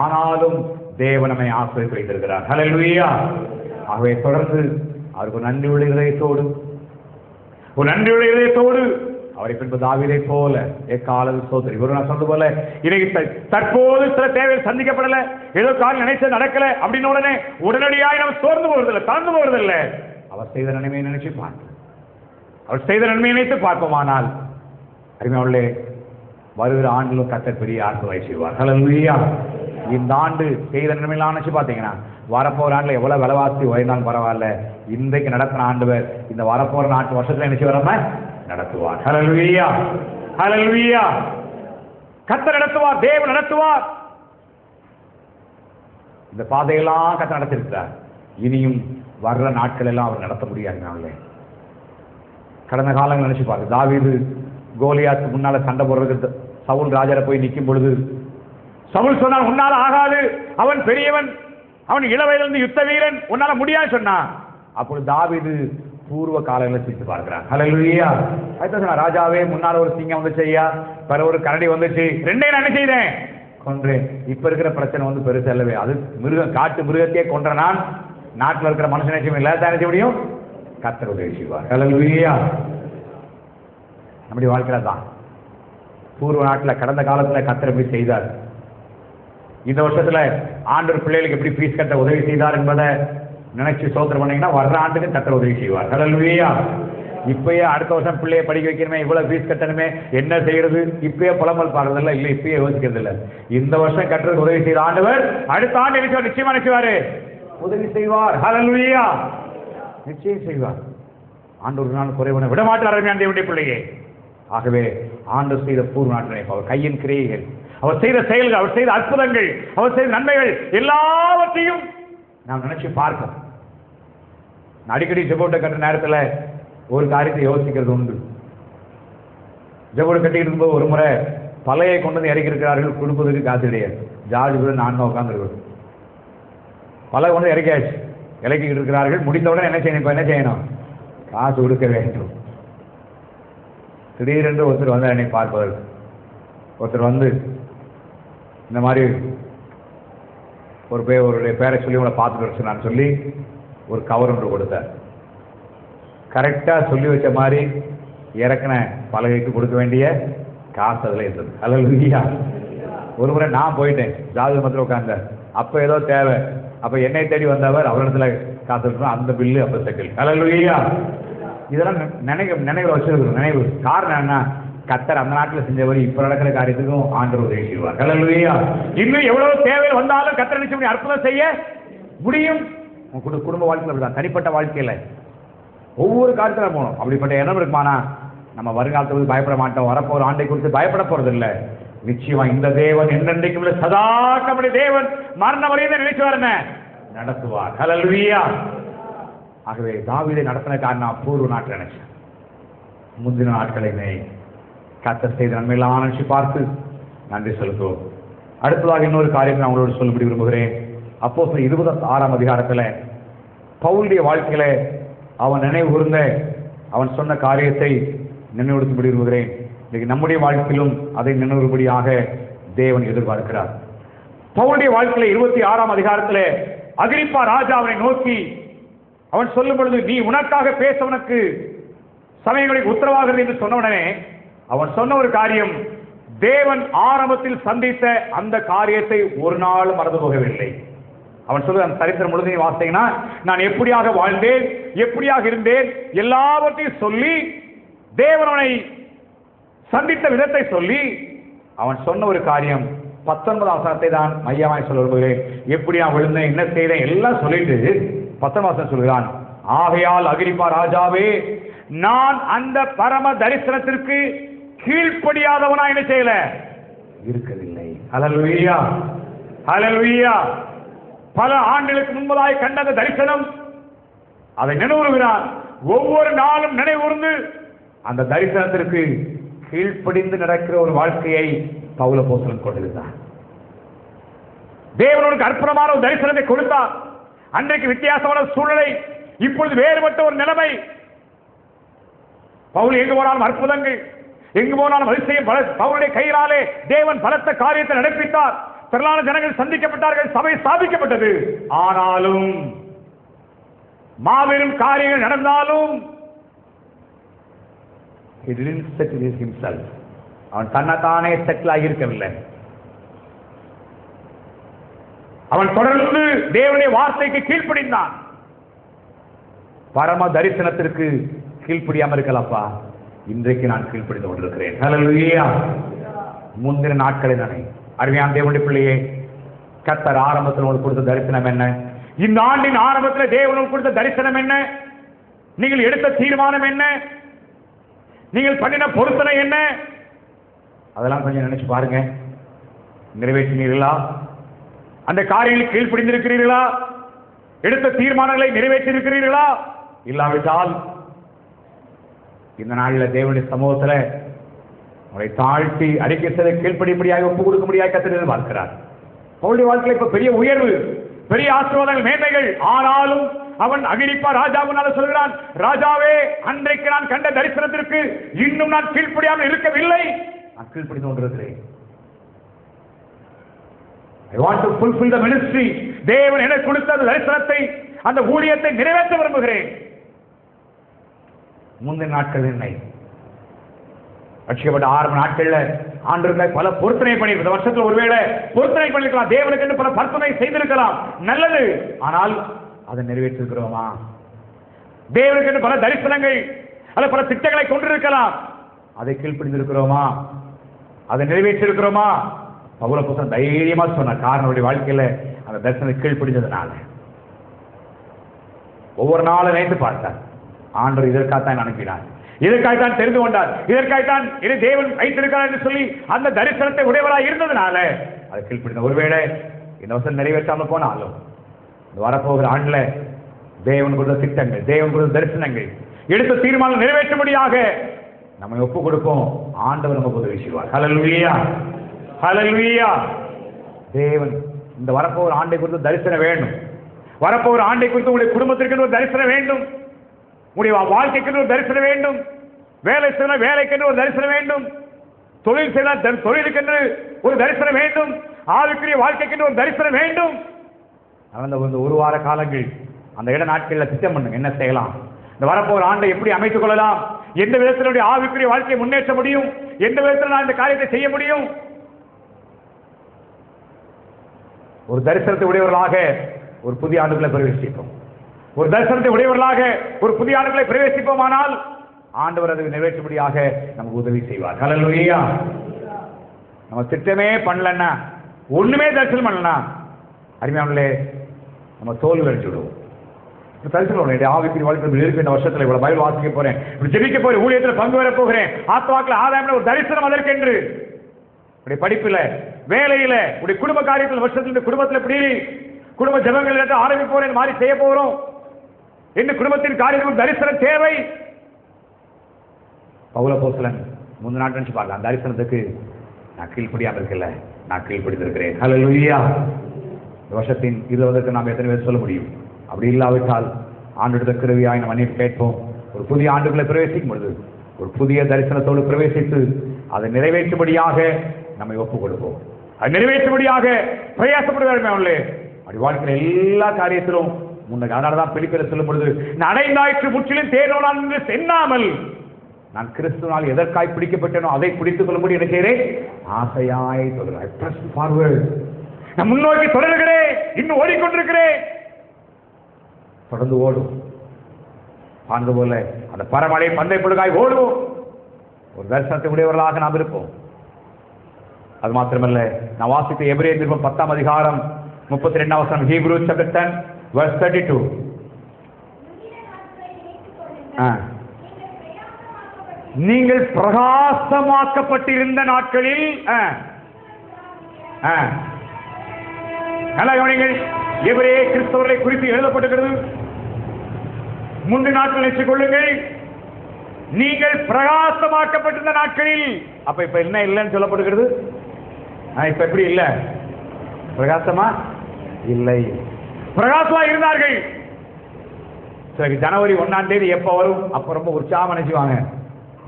ஆனாலும் தேவன் நம்மை ஆசீர்வதித்து வைத்திருக்கிறார். ஹல்லேலூயா. ஆகவே தொடர்ந்து அவருக்கு நன்றியுள்ள இதயத்தோடு, ஒரு நன்றியுள்ள இதயத்தோடு அவரை பின்பு தாவீதை போல எக்காலம் சோதரி இவரு நான் சொன்னது போல இன்னைக்கு தற்போது சில தேவைகள் சந்திக்கப்படல, ஏதோ காலம் நினைச்சது நடக்கல அப்படின்னு உடனே உடனடியாக நம்ம சோர்ந்து போவதில்லை, தாழ்ந்து போவதில்லை. அவர் செய்த நன்மையை நினைச்சு பார்ப்போம். அவர் செய்த நன்மையை நினைத்து பார்ப்போமானால் அருமையானவர்களே, வருகிற ஆண்டிலும் கர்த்தர் பெரிய ஆசீர்வாதத்தை செய்வார். ஹல்லேலூயா. இந்த ஆண்டு செய்த நன்மையெல்லாம் நினைச்சு பார்த்தீங்கன்னா வரப்போற ஆண்டுல எவ்வளவு விலைவாசி உயர்ந்தாலும் பரவாயில்ல, இன்றைக்கு நடத்தின ஆண்டவர் இந்த வரப்போற 4 வருஷத்துல நினைச்சு வராம நடத்துவார். ஹல்லேலூயா, ஹல்லேலூயா. கர்த்தர் நடத்துவார், தேவன் நடத்துவார். இந்த பாதையெல்லாம் கர்த்தர் நடத்திருக்கிறார். இனியும் வர்ற நாட்கள் எல்லாம் அவர் நடத்த முடியாது. கடந்த காலங்கள் நினைச்சு பாருங்க. தாவீது கோலியாத்துக்கு முன்னால சண்டை போடுறதுக்கு சவுல் ராஜால போய் நிற்கும் பொழுது சவுல் சொன்னான், உன்னால ஆகாது, அவன் பெரியவன், அவன் இளவயதிலிருந்து யுத்த வீரன், உன்னால முடியாது சொன்னான். அப்பொழுது தாவீது பூர்வ காலங்களை சிரித்து பார்க்கிறான். ஹல்லேலூயா. அதுதான் ராஜாவே, முன்னால ஒரு சிங்கம் வந்துச்சு ஐயா, பிற ஒரு கரடி வந்துச்சு, ரெண்டே நான் என்ன செய்தேன், கொன்றேன். இப்ப இருக்கிற பிரச்சனை வந்து பெருசு அல்லவே, அது மிருகம், காட்டு மிருகத்தையே கொன்ற நான் நாட்டில் இருக்கிற மனுஷன் நினைச்சு எல்லாத்தையும் நினைச்ச முடியும், கர்த்தர் உதவி செய்வார். ஹல்லேலூயா. நம்முடைய வாழ்க்கையில தான் பூர்வ நாட்டில் கடந்த காலத்துல கர்த்தர் எப்படி செய்தார், இந்த வருஷத்துல ஆண்டவர் பிள்ளைகளுக்கு எப்படி ஃபீஸ் கட்ட உதவி செய்தார் என்பதை நினைச்சு சோதனை பண்ணீங்கன்னா வர்ற ஆண்டுக்கு கர்த்தர் உதவி செய்வார். ஹல்லேலூயா. இப்பயே அடுத்த வருஷம் பிள்ளையை படிக்க வைக்கணுமே, இவ்வளவு ஃபீஸ் கட்டணுமே, என்ன செய்யறது, இப்பயே புலம்பல் பாடுறதில்ல, இல்ல இப்பயே யோசிக்கிறது இல்ல. இந்த வருஷம் கட்டுறதுக்கு உதவி செய்த ஆண்டவர் அடுத்த ஆண்டு நிச்சயமா நினைச்சுவாரு, உதவி செய்வார். ஹல்லேலூயா. நிச்சயம் செய்வார். ஆண்டவர் நாள் குறைவனை விட மாட்டார் அந்த பிள்ளையே. ஆகவே ஆண்டவர் செய்த பூர்வ நாட்டினை, அவர் கையின் கிரியைகள், அவர் செய்த செயல்கள், அவர் செய்த அற்புதங்கள், அவர் செய்த நன்மைகள் எல்லாவற்றையும் நாம் நினைச்சு பார்க்கணும். அடிக்கடி ஜெபோட்டை கட்டுற நேரத்தில் ஒரு காரியத்தை யோசிக்கிறது உண்டு. ஜெபோட்டை கட்டிக்கிட்டு இருக்கும்போது ஒரு முறை பழையை கொண்டு வந்து இறக்கி இருக்கிறார்கள், கொடுப்பதற்கு காசு கிடையாது. ஜார்ஜ் கூட நான் உட்காந்துருக்கோம். பழைய கொண்டு இறக்கியாச்சு, இறக்கிக்கிட்டு இருக்கிறார்கள். முடிந்தவுடன் என்ன செய்யணும், இப்போ என்ன செய்யணும், காசு கொடுக்க வேண்டும். திடீரென்று ஒருத்தர் வந்து என்னை பார்ப்பதற்கு, ஒருத்தர் வந்து இந்த மாதிரி ஒரு பேரை சொல்லி உங்களை பார்த்துட்டு சொன்னான்னு சொல்லி ஒரு கவர் ஒன்று கொடுத்தார். கரெக்டாக சொல்லி வச்ச மாதிரி இறக்கின பலகைக்கு கொடுக்க வேண்டிய காசு அதில் இருந்தது. ஹல்லேலூயா. ஒரு முறை நான் போயிட்டேன், ஜாதி மத்தியில் உட்கார்ந்தார். அப்போ ஏதோ தேவை, அப்போ என்னை தேடி வந்தவர் அவரிடத்துல காசு இருக்கணும், அந்த பில்லு அப்போ செட்டில். ஹல்லேலூயா. இதெல்லாம் நினைவு வச்சிருக்கணும். நினைவு காரணம் என்ன, கர்த்தர் அந்த நாட்டில் செஞ்சவர் இப்ப நடக்கிற காரியத்துக்கும் ஆண்டவர் உதவி செய்வார். ஹல்லேலூயா. இன்னும் எவ்வளவு தேவை வந்தாலும் கர்த்தர் நிச்சயம் அற்புதம் செய்ய முடியும். குடும்ப வாழ்க்கையில் அப்படிதான், தனிப்பட்ட வாழ்க்கையில ஒவ்வொரு காரியத்தில் போகணும். அப்படிப்பட்ட எண்ணம் இருக்குமானா நம்ம வருங்காலத்துக்கு பயப்பட மாட்டோம், வரப்போற ஆண்டை குறித்து பயப்பட போறது இல்லை. நிச்சயமா இந்த தேவன் என்னென்றைக்கும் சதா நம்முடைய தேவன் மரண வரையும் நினைச்சுவார், என்ன நடத்துவார். ஹல்லேலூயா. ஆகவே தாவீதை நடத்தின காரணம் பூர்வ நாட்டில் நினைச்சேன், முந்தின நாட்களை கர்த்தர் செய்த நன்மையெல்லாம் நினைச்சு பார்த்து நன்றி செலுத்துவோம். அடுத்ததாக இன்னொரு காரியம் நான் உங்களோடு சொல்லும்படி விரும்புகிறேன். அப்போஸ்தலர் 26ஆம் அதிகாரத்தில் பவுலுடைய வாழ்க்கையில அவன் நினைவு கூர்ந்த அவன் சொன்ன காரியத்தை நினைவுபடுத்தும்படி விரும்புகிறேன். இன்னைக்கு நம்முடைய வாழ்க்கையிலும் அதை நினைவுபடியாக தேவன் எதிர்பார்க்கிறார். பவுலுடைய வாழ்க்கையில 26ஆம் அதிகாரத்தில் அகிரிப்பா ராஜா அவனை நோக்கி அவன் சொல்லும் பொழுது, நீ உனக்காக பேசவனுக்கு சமயங்களுக்கு உத்தரவாகிறது என்று சொன்னவுடனே அவன் சொன்ன ஒரு காரியம், தேவன் ஆரம்பத்தில் சந்தித்த அந்த காரியத்தை ஒரு நாள் மறந்து போகவில்லை. அவன் சொல்ல அந்த சரித்திரம் முழுதையும் வாசித்தீங்கன்னா, நான் எப்படியாக வாழ்ந்தேன், எப்படியாக இருந்தேன், எல்லாவற்றையும் சொல்லி தேவனை சந்தித்த விதத்தை சொல்லி அவன் சொன்ன ஒரு காரியம் 19ஆம் வசனத்தை தான் மையமாய் சொல்ல விரும்புகிறேன். எப்படி நான் விழுந்தேன், என்ன செய்தேன் எல்லாம் சொல்லிட்டு 19ஆம் வசனம் சொல்கிறான், ஆகையால் அகிரிப்பா ராஜாவே, நான் அந்த பரம தரிசனத்திற்கு கீழ்ப்படியாதவனா என்ன செய்யல இருக்கவில்லை. ஹல்லேலூயா, ஹல்லேலூயா. பல ஆண்டுகளுக்கு முன்பதாய் கண்ட அந்த தரிசனம், அதை நினைவுறுகிறார். ஒவ்வொரு நாளும் நினைவுறுந்து அந்த தரிசனத்திற்கு கீழ்ப்படிந்து நடக்கிற ஒரு வாழ்க்கையை பவுல் அப்போஸ்தலன் கொண்டிருந்தார். தேவனுக்கு அற்புதமான ஒரு தரிசனத்தை கொடுத்தார். அன்றைக்கு வித்தியாசமான சூழ்நிலை, இப்பொழுது வேறுபட்ட ஒரு நிலைமை. பவுல் எங்கு போனாலும் அற்புதங்கள், எங்கு போனாலும் அதிசயம். பவுலுடைய கையினாலே தேவன் பலத்த காரியத்தை நடப்பித்தார். திரளான ஜனங்கள் சந்திக்கப்பட்டார்கள், சபை ஸ்தாபிக்கப்பட்டது. ஆனாலும் மாபெரும் காரியங்கள் நடந்தாலும் he didn't settle himself. அவன் தன்னைத்தானே செட்டில் ஆகியிருக்கவில்லை. அவன் தொடர்ந்து தேவனுடைய வார்த்தைக்கு கீழ்ப்படிந்தான். பரம தரிசனத்திற்கு கீழ்ப்படியாம இருக்கலப்பா, இன்றைக்கு நான் கீழ்ப்படிந்து கொண்டிருக்கிறேன். ஹல்லேலூயா. முந்தின நாட்களில் நானே அருமையான தேவனுடைய பிள்ளையே, கர்த்தர் ஆரம்பத்தில் உங்களுக்கு கொடுத்த தரிசனம் என்ன? இந்த ஆண்டின் ஆரம்பத்தில் தேவனுக்கு கொடுத்த தரிசனம் என்ன? நீங்கள் எடுத்த தீர்மானம் என்ன? நீங்கள் பண்ணின பொருத்தனை என்ன? அதெல்லாம் கொஞ்சம் நினைச்சு பாருங்க. நிறைவேற்றினீர்களா? அந்த காரியங்களில் கீழ்ப்படிந்திருக்கிறீர்களா? எடுத்த தீர்மானங்களை நிறைவேற்றியிருக்கிறீர்களா? இல்லாவிட்டால் இந்த நாளில் தேவனுடைய சமூகத்தில் உங்களை தாழ்த்தி அறிக்கை செய்த கீழ்ப்படிப்படியாக ஒப்பு கொடுக்க முடியாது கர்த்தர் பார்க்கிறார். அவருடைய வாழ்க்கையில் இப்ப பெரிய உயர்வு, பெரிய ஆசீர்வாதங்கள், மேன்மைகள். ஆனாலும் அவன் அகிரிப்பா ராஜாவுனால சொல்கிறான், ராஜாவே, அன்றைக்கு நான் கண்ட தரிசனத்திற்கு இன்னும் நான் கீழ்ப்படியாமல் இருக்கவில்லை. நான் கீழ்ப்படிந்து கொண்டிருக்கிறேன். I want to fulfill the ministry. தேவன் எனக்கு கொடுத்த தரிசனத்தை, அந்த ஊழியத்தை நிறைவேற்ற விரும்புகிறேன். முந்தின நாட்கள் என்னை ரட்சிக்கப்பட்ட ஆரம்ப நாட்கள்ல ஆண்டவர்கள் பல பொருத்தனை பண்ணியிருக்க, வருஷத்துல ஒருவேளை பொருத்தனை பண்ணிருக்கலாம், தேவனுக்கு என்று பல பரிசனை செய்திருக்கலாம், நல்லது. ஆனால் அதை நிறைவேற்றிருக்கிறோமா? தேவனுக்கு என்று பல தரிசனங்கள் அல்ல பல திட்டங்களை கொண்டிருக்கலாம், அதை கீழ்ப்படிந்திருக்கிறோமா? அதை நிறைவேற்றிருக்கிறோமா? பவுலப்போஸ்தலன் தைரியமா சொன்னார். காரணம் வாழ்க்கையில அந்த தரிசனத்தை கீழ்ப்படிந்ததுனால. ஒவ்வொரு நாளும் நினைத்து பார்த்தார், ஆண்டவர் இதற்காகத்தான் அனுப்பினார், இதற்காகத்தான் தெரிந்து கொண்டார், இதற்காகத்தான் இது தேவன் வைத்திருக்கிறார் என்று சொல்லி அந்த தரிசனத்தை உடையவராக இருந்ததுனால அதை கீழ்ப்படிந்த. ஒருவேளை இந்த வருஷம் நிறைவேற்றாமல் போனாலும் இந்த வரப்போகிற ஆண்டுல தேவன் கொடுத்த திட்டங்கள், தேவன் கொடுத்த தரிசனங்கள், எடுத்த தீர்மானம் நிறைவேற்றும்படியாக நம்ம ஒப்பு கொடுப்போம். ஆண்டவர் நமக்கு உதவி செய்வார். ஹல்லேலூயா, ஹல்லேலூயா. தேவன் இந்த வரப்போகிற ஆண்டை குறித்து தரிசனம் வேண்டும். வரப்போகிற ஆண்டை குறித்து உங்களுடைய குடும்பத்திற்கு ஒரு தரிசனம் வேண்டும், உங்களுடைய வாழ்க்கைக்கு ஒரு தரிசனம் வேண்டும், வேலை செய்ய வேலைக்கு ஒரு தரிசனம் வேண்டும், தொழில் செய்ய தொழிலுக்கு ஒரு தரிசனம் வேண்டும், ஆளுக்குரிய வாழ்க்கைக்கு ஒரு தரிசனம் வேண்டும். அந்த ஒரு வார காலங்கள் அந்த இட நாட்களில் திட்டம் பண்ணுங்க, என்ன செய்யலாம், இந்த வரப்போகிற ஆண்டை எப்படி அமைத்துக் கொள்ளலாம், எந்த விதத்தினுடைய ஆவிக்குரிய வாழ்க்கையை முன்னேற்ற முடியும், எந்த விதத்தில் நான் இந்த காரியத்தை செய்ய முடியும். ஒரு தரிசனத்தை உடையவர்களாக ஒரு புதிய ஆண்டுகளை பிரவேசிப்போம். ஒரு தரிசனத்தை உடையவர்களாக ஒரு புதிய ஆண்டுகளை பிரவேசிப்போமானால் ஆண்டவர் அதை நிறைவேற்றும்படியாக நமக்கு உதவி செய்வார். ஹல்லேலூயா. நம்ம திட்டமே பண்ணலன்னா, ஒண்ணுமே தரிசனம் பண்ணலன்னா, அருமையானவர்களே, நம்ம தோல்வி அடைஞ்சு விடுவோம். தரிசனம் ஆவிக்குரிய வாழ்க்கை இருக்கு. இந்த வருஷத்துல இவ்வளவு பைபிள் வாசிக்க போறேன், இப்படி ஜெபிக்க போறேன், ஊழியத்தில் பங்கு பெற போகிறேன், ஆத்மாக்கள் ஆதாயம் ஒரு தரிசனம் அதற்கென்று. படிப்புல, வேலையில, உடைய குடும்ப காரியத்தில் வருஷத்துல குடும்பத்தில் எப்படி குடும்ப ஜபங்கள் ஆரம்பிக்க போறேன், மாதிரி செய்ய போறோம் என்று குடும்பத்தின் காரியத்தில் தரிசனம் தேவை. பவுலப்போஸ்தலன் முந்தின நாள் நினைச்சு பார்க்கலாம், தரிசனத்துக்கு நான் கீழ்ப்படியாமல் இருக்கல, நான் கீழ்ப்படிந்திருக்கிறேன். ஹல்லேலூயா. இந்த வருஷத்தின் 20 நாம் எத்தனை பேர் சொல்ல முடியும்? அப்படி இல்லாவிட்டால் ஆண்டு கிருபையாய் நம்ம மன்னிப்பு கேட்போம். ஒரு புதிய ஆண்டுகளை பிரவேசிக்கும் பொழுது ஒரு புதிய தரிசனத்தோடு பிரவேசித்து அதை நிறைவேற்றும்படியாக நம்மை ஒப்புக் கொடுப்போம். அதை நிறைவேற்றும்படியாக பிரயாசப்படுவார்களே. அப்படி வாழ்க்கையில் எல்லா காரியத்திலும் முன்னே. அதனாலதான் பிலிப்பியர் சொல்லும் பொழுது, அடைந்தாயிற்று முற்றிலும் தேர்வான் என்று சென்னாமல் நான் கிறிஸ்துவால் எதற்காய் பிடிக்கப்பட்டேனோ அதை பிடித்துக் கொள்ளும்படி என்ன செய்கிறேன்? ஆசையாய் தொடர்கிறேன். நான் முன்னோக்கி தொடர்கிறேன், இன்னும் ஓடிக்கொண்டிருக்கிறேன். தொடர்ந்து ஓடும். ஆனது போல அந்த பரமழை பந்தை பொழுதாய் ஓடுவோம். ஒரு தரிசனத்தை உடையவர்களாக நாம் இருப்போம். அது மாத்திரமல்ல, நான் வாசித்த எபிரேயர் நிருபம் 10ஆம் அதிகாரம் 32ஆம் வசனம், Hebrews chapter 10 verse 32. நீங்கள் பிரகாசமாக்கப்பட்டிருந்த நாட்களில் நல்லா கவனிங்கள். எபிரேய கிறிஸ்தவர்களை குறித்து எழுதப்பட்டிருக்கிறது. முந்தைய நாட்கள் நினைத்துக் கொள்ளுங்கள், நீங்கள் பிரகாசமாக்கப்பட்டிருந்த நாட்களில். அப்ப இப்ப என்ன இல்லைன்னு சொல்லப்படுகிறது? இப்ப எப்படி இல்ல? பிரகாசமா இல்லை, பிரகாசமா இருந்தார்கள். சரி, ஜனவரி 1ஆம் தேதி எப்ப வரும்? அப்ப ரொம்ப உற்சாகம் நினைச்சுவாங்க,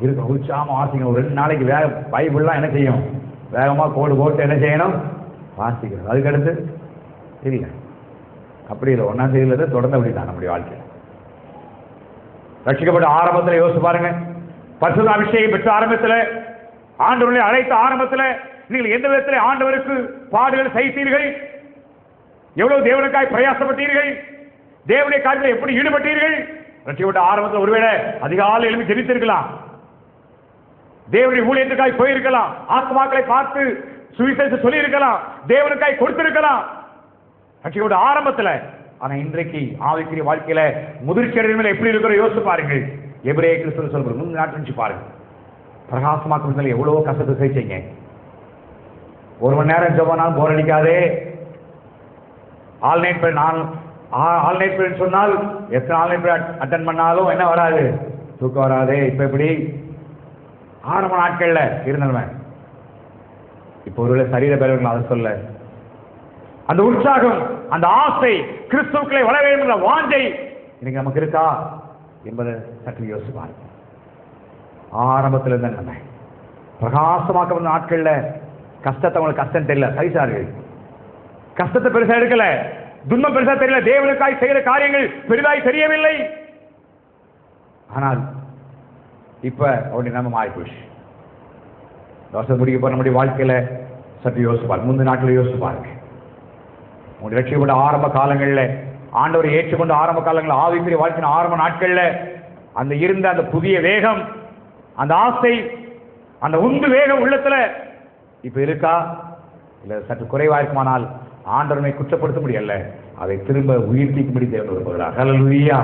இருக்க உற்சாகம் வாசிங்க. ஒரு 2 நாளைக்கு வேக பைபிள்லாம் என்ன செய்யும்? வேகமா கோடு போட்டு என்ன செய்யணும்? வாசிக்கணும். அதுக்கடுத்து இல்ல, அப்படி இல்லை. 1ஆம் தேதியில தொடர்ந்து அப்படிதான் நம்முடைய வாழ்க்கை. ரட்சிக்கப்பட்ட ஆரம்பத்தில் யோசிச்சு பாருங்க, பரிசுத்த அபிஷேகம் பெற்ற ஆரம்பத்தில், ஆண்டவரை அழைத்த ஆரம்பத்தில் நீங்கள் எந்த விதத்தில் ஆண்டவருக்கு பாடுகள் சகித்தீர்கள்? எவ்வளவு தேவனுக்காய் பிரயாசப்பட்டீர்கள்? தேவனுடைய காரியத்தில் எப்படி ஈடுபட்டீர்கள்? ரட்சிக்கப்பட்ட ஆரம்பத்தில் ஒருவேளை அதிகாலை எழுப்பி ஜெபித்திருக்கலாம், தேவனுடைய ஊழியத்துக்காய் போயிருக்கலாம், ஆத்மாக்களை பார்த்து சுவிசேஷம் சொல்லி இருக்கலாம், தேவனுக்காய் கொடுத்திருக்கலாம் ரட்சிக்கப்பட்ட ஆரம்பத்தில். ஆனா இன்றைக்கு ஆவிக்குரிய வாழ்க்கையில முதிர்ச்சி அடைதல் எப்படி இருக்கிற யோசிச்சு பாருங்கள். எபிரேய கிறிஸ்தவ சொல்ற 3 நாட்கள் பாருங்க. பிரகாசமாக்குறதுல எவ்வளவோ கஷ்டத்தை சகிச்சீங்க. 1 மணி நேரம் ஜெபம்னாலும் போர் அடிக்காதே. ஆல் நைட் ப்ரேயர் சொன்னால் எத்தனை ஆல் நைட் ப்ரேயர் அட்டெண்ட் பண்ணாலும் என்ன வராது? தூக்கம் வராதே. இப்ப எப்படி ஆரம்ப நாட்கள்ல இருந்தவன் இப்ப ஒருவேளை சரீர பேரவர்கள் அதை சொல்ல, அந்த உற்சாகம், அந்த ஆசை, கிறிஸ்துவுக்குள்ளே வளர வேண்டும் என்ற வாஞ்சை இன்னைக்கு நமக்கு இருக்கா என்பதை சற்று யோசிப்பார். ஆரம்பத்தில் இருந்த நம்ம பிரகாசமாக்கப்பட்ட நாட்கள்ல கஷ்டத்தை அவங்களுக்கு கஷ்டம் தெரியல, சரிசார்கள். கஷ்டத்தை பெருசா எடுக்கல, துன்பம் பெருசா தெரியல, தேவனுக்காய் செய்கிற காரியங்கள் பெரிதாய் தெரியவில்லை. ஆனால் இப்ப அவருடைய நம்ம மாறி போச்சு. வருஷம் முடிக்க போற நம்முடைய வாழ்க்கையில சற்று யோசிப்பார். 3 நாட்கள் யோசிப்பாருங்க. உங்களுடைய ரட்சிக்கப்பட்ட ஆரம்ப காலங்களில், ஆண்டவரை ஏற்றுக்கொண்ட ஆரம்ப காலங்களில், ஆவிக்குரிய வாழ்க்கையின் ஆரம்ப நாட்கள்ல அந்த இருந்த அந்த புதிய வேகம், அந்த ஆசை, அந்த உந்து வேகம் உள்ளத்துல இப்ப இருக்கா? இல்ல சற்று குறைவா இருக்குமானால் ஆண்டவனை குற்றப்படுத்த முடியல, அதை திரும்ப உயிர்ப்பிக்கும்படி தேவன் விரும்புகிறார். ஹல்லேலூயா,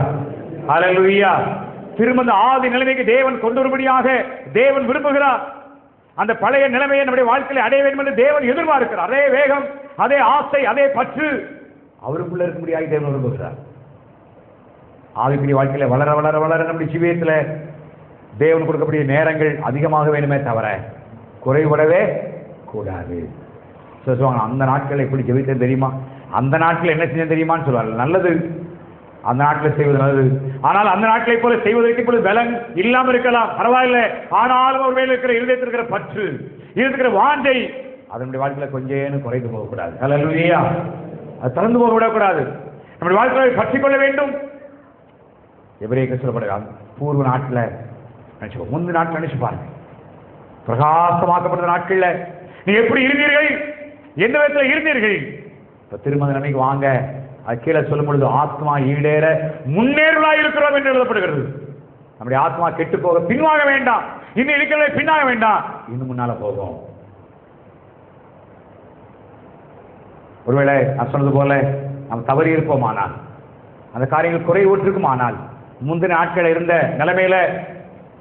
ஹல்லேலூயா. திரும்ப அந்த ஆதி நிலைமைக்கு தேவன் கொண்டு வரும்படியாக தேவன் விரும்புகிறார். அந்த பழைய நிலைமையை நம்முடைய வாழ்க்கையில் அடைய வேண்டும் என்று தேவன் எதிர்பார்க்கிறார். அதே வேகம், அதே ஆசை, அதே பற்று அவருக்குள்ள இருக்கும்படியாக தேவன் விரும்புகிறார். ஆவிக்குரிய வாழ்க்கையில வளர வளர வளர நம்முடைய ஜீவியத்தில் தேவன் கொடுக்கக்கூடிய நேரங்கள் அதிகமாக வேணுமே தவிர குறைபடவே கூடாது. அந்த நாட்கள் எப்படி ஜெபித்தேன் தெரியுமா? அந்த நாட்கள் என்ன செஞ்சேன் தெரியுமான்னு சொல்லுவாங்க. நல்லது, அந்த நாட்டில் செய்வது நல்லது. ஆனால் அந்த நாட்களை போல செய்வதற்கு இப்பொழுது பலன் இல்லாமல் இருக்கலாம், பரவாயில்லை. ஆனாலும் ஒரு வேலை இருக்கிற இருதயத்தில் இருக்கிற பற்று, இருக்கிற வாஞ்சை அதனுடைய வாழ்க்கையில கொஞ்சம் குறைந்து போகக்கூடாது. ஹல்லேலூயா. அது திறந்து போக விடக்கூடாது. நம்முடைய வாழ்க்கையை பற்றிக் கொள்ள வேண்டும். எபிரேயருக்கு சொல்லப்படுகிறார் பூர்வ நாட்டில் நினைச்சு, முந்தைய நாட்டில் நினைச்சு பாருங்க. பிரகாசமாக்கப்பட்ட நாட்கள்ல நீங்க எப்படி இருந்தீர்கள்? எந்த விதத்தில் இருந்தீர்கள்? இப்ப திருமண நிலைமைக்கு வாங்க, அது கீழே சொல்லும் பொழுது ஆத்மா ஈடேற முன்னேறுவதாக இருக்கிறோம் என்று எழுதப்படுகிறது. நம்முடைய ஆத்மா கெட்டு போக பின்வாங்க வேண்டாம், இன்னும் இருக்கிறத பின்னாக வேண்டாம், இன்னும் முன்னால போகும். ஒருவேளை நான் சொன்னது போல நாம் தவறி இருப்போமானால், அந்த காரியங்கள் குறை ஊற்றிருக்குமானால், முந்தின நாட்கள் இருந்த நிலைமையில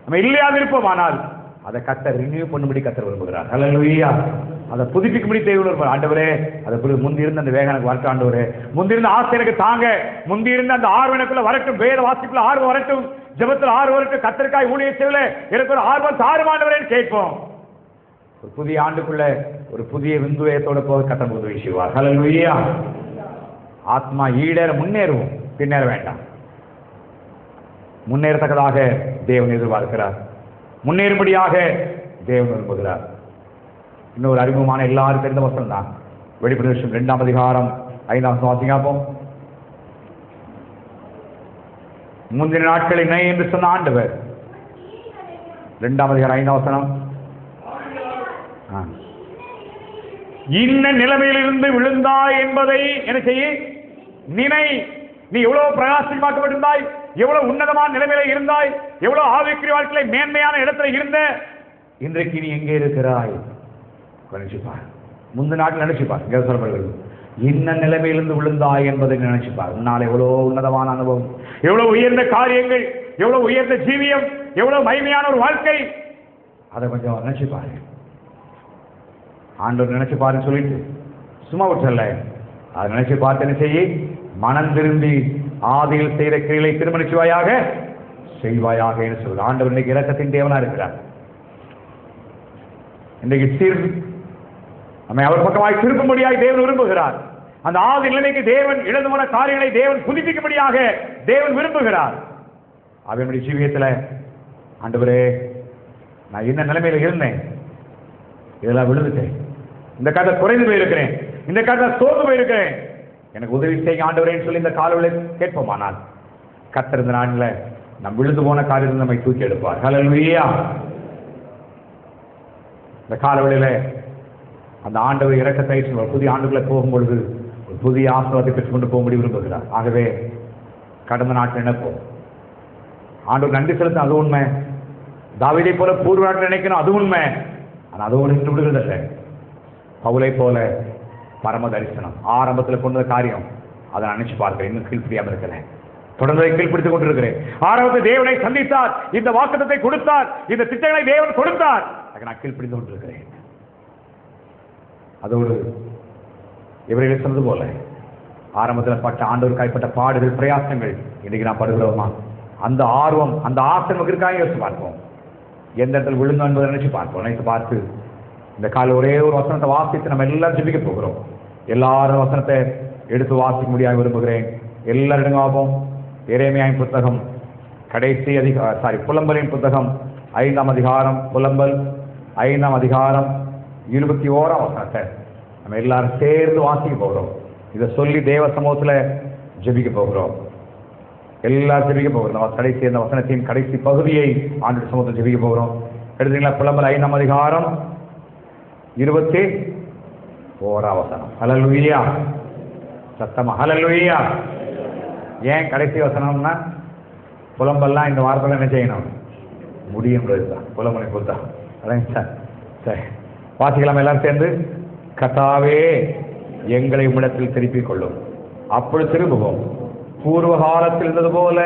நம்ம இல்லையாது இருப்போமானால் அதை கர்த்தர் ரினியூ பண்ணும்படி கர்த்தர் விரும்புகிறார். ஹல்லேலூயா. அதை புதுப்பிக்கும்படி தேவை. ஆண்டவரே, அதை முந்தி இருந்த அந்த வேகம் எனக்கு வரட்டும். ஆண்டவரே, முந்தி இருந்த ஆசை எனக்கு தாங்க, முந்தி இருந்த அந்த ஆர்வம் எனக்குள்ள வரட்டும், வேத வாசிப்புல ஆர்வம் வரட்டும், ஜெபத்தில் ஆர்வம் வரட்டும், கர்த்தருக்காய் ஊழிய செய்வல எனக்கு ஒரு ஆர்வம் தாரும் ஆண்டவரே கேட்போம். ஒரு புதிய ஆண்டுக்குள்ள ஒரு புதிய விந்துவயத்தோட போக கர்த்தர் உதவி செய்வார். ஹல்லேலூயா. ஆத்மா ஈடேற முன்னேறுவோம், பின்னேற வேண்டாம். முன்னேறத்தக்கதாக தேவன் எதிர்பார்க்கிறார், முன்னேறும்படியாக தேவன் விரும்புகிறார். இன்னொரு அறிமுகமான எல்லாரும் தெரிந்த வசனம் தான் வெளிப்படுத்தும் 2ஆம் அதிகாரம் 5ஆம் வாசிப்போம். முந்தின நாட்களை நை என்று சொன்ன ஆண்டவர் 2ஆம் அதிகாரம் 5ஆம் வசனம், இன்ன நிலைமையிலிருந்து விழுந்தாய் என்பதை என்ன செய்ய நினை. நீ எவ்வளவு பிரகாசமாக்கப்பட்டிருந்தாய், எவ்வளவு உன்னதமான நிலைமையில இருந்தாய், எவ்வளவு ஆவிக்குரிய வாழ்க்கையில மேன்மையான இடத்துல இருந்த, இன்றைக்கு நீ எங்கே இருக்கிறாய் நினைச்சுப்பார். முந்தின நாட்டில் நினைச்சுப்பார். இங்கே சொல்லப்படுகிறது இன்ன நிலைமையிலிருந்து விழுந்தாய் என்பதை நினைச்சுப்பார். முன்னால் எவ்வளவு உன்னதமான அனுபவம், எவ்வளவு உயர்ந்த காரியங்கள், எவ்வளவு உயர்ந்த ஜீவியம், எவ்வளவு மகிமையான ஒரு வாழ்க்கை, அதை கொஞ்சம் நினைச்சுப்பாரு. ஆண்டவர் நினைச்சு பாருன்னு சொல்லிட்டு சும்மா விட்டுறல, அதை நினைச்சு பார்த்து என்ன செய்ய, மனம் திரும்பி ஆதியில் செய்த கிரிகளை திருமணிச்சுவாயாக செய்வாயாக என்று சொல்லுது. ஆண்டவர் இன்னைக்கு இரக்கத்தின் தேவனா இருக்கிறார். இன்றைக்கு நம்மை அவர் பக்கமாய் திருப்பும்படியாக தேவன் விரும்புகிறார். அந்த ஆதி நிலைமைக்கு தேவன் இழந்து போன காரியங்களை தேவன் புதுப்பிக்கும்படியாக தேவன் விரும்புகிறார். அவனுடைய ஜீவியத்தில் ஆண்டவரே, நான் என்ன நிலைமையில இருந்தேன், இதெல்லாம் விழுந்துட்டேன், இந்த கதை குறைந்து போயிருக்கிறேன், இந்த கதை சோர்ந்து போயிருக்கிறேன், எனக்கு உதவி செய்ய ஆண்டவரேன்னு சொல்லி இந்த காலவளை கேட்போமானால் கர்த்தர் இந்த நாளில் நம் விழுந்து போன காரியத்தில் நம்மை தூக்கி எடுப்பார். ஹல்லேலூயா. இந்த காலவெளியில அந்த ஆண்டவர் இரக்கத்தை புதிய ஆண்டுகளை போகும்பொழுது ஒரு புதிய ஆசீர்வாதத்தை பெற்றுக்கொண்டு போக முடிய விரும்புகிறார். ஆகவே கடந்த நாட்டில் நினைப்போம், ஆண்டவர் நன்றி செலுத்த, அது உண்மை. தாவீதை போல பூர்வ நாட்டில் நினைக்கணும், அது உண்மை. ஆனால் அதோடு நின்று விடுகிறதில்லை. பவுலை போல பரம தரிசனம் ஆரம்பத்தில் கொண்ட காரியம், அதை நினைச்சு பார்க்கிறேன். இன்னும் கீழ்ப்படியாமல் இருக்கிறேன், தொடர்ந்து கீழ்ப்பிடித்துக் கொண்டிருக்கிறேன். ஆரம்பத்தில் தேவனை சந்தித்தார், இந்த வாக்குத்தத்தை கொடுத்தார், இந்த திட்டங்களை தேவன் கொடுத்தார், அதை நான் கீழ்ப்பிடித்துக் கொண்டிருக்கிறேன். அதோடு இவர்கள் சொன்னது போல ஆரம்பத்தில் பட்ட ஆண்டவர் கைப்பட்ட பாடுகள், பிரயாசங்கள் இன்னைக்கு நான் படுகிறோமா? அந்த ஆர்வம், அந்த ஆசை நமக்கு இருக்காங்க யோசிச்சு பார்ப்போம். எந்த இடத்துல விழுந்தோம் என்பதை நினைச்சு பார்ப்போம். நினைத்து பார்த்து இந்த கால ஒரே ஒரு வசனத்தை வாசித்து நம்ம எல்லாரும் ஜெபிக்க போகிறோம். எல்லாரும் வசனத்தை எடுத்து வாசிக்க முடியாது விரும்புகிறேன். எல்லாரும் பார்ப்போம். எரேமியாவின் புத்தகம் கடைசி புலம்பலின் புத்தகம் 5ஆம் அதிகாரம், புலம்பல் 5ஆம் அதிகாரம் 21ஆம் வசனத்தை நம்ம எல்லாரும் சேர்ந்து வாசிக்க போகிறோம். இதை சொல்லி தேவ சமூகத்தில் ஜெபிக்க போகிறோம். எல்லாரும் ஜெபிக்க போகிறோம். கடைசி அந்த வசனத்தின் கடைசி பகுதியை ஆண்டு சமூகத்தில் ஜெபிக்க போகிறோம். எடுத்தீங்களா? புலம்பல் 5ஆம் அதிகாரம் 21ஆம் வசனம். ஹல்லேலூயா. சத்தமா ஹல்லேலூயா. ஏன் கடைசி வசனம்னா, புலம்பெல்லாம் இந்த வார்த்தையில் என்ன செய்யணும்? முடியுன்றது தான் புலம்பலை பொறுத்தா. சரி, வாசிக்கலாம் எல்லாரும் சேர்ந்து. கர்த்தாவே, எங்களை உம்மிடத்தில் திருப்பிக் கொள்ளும், அப்பொழுது திரும்புவோம். பூர்வ காலத்தில் இருந்தது போல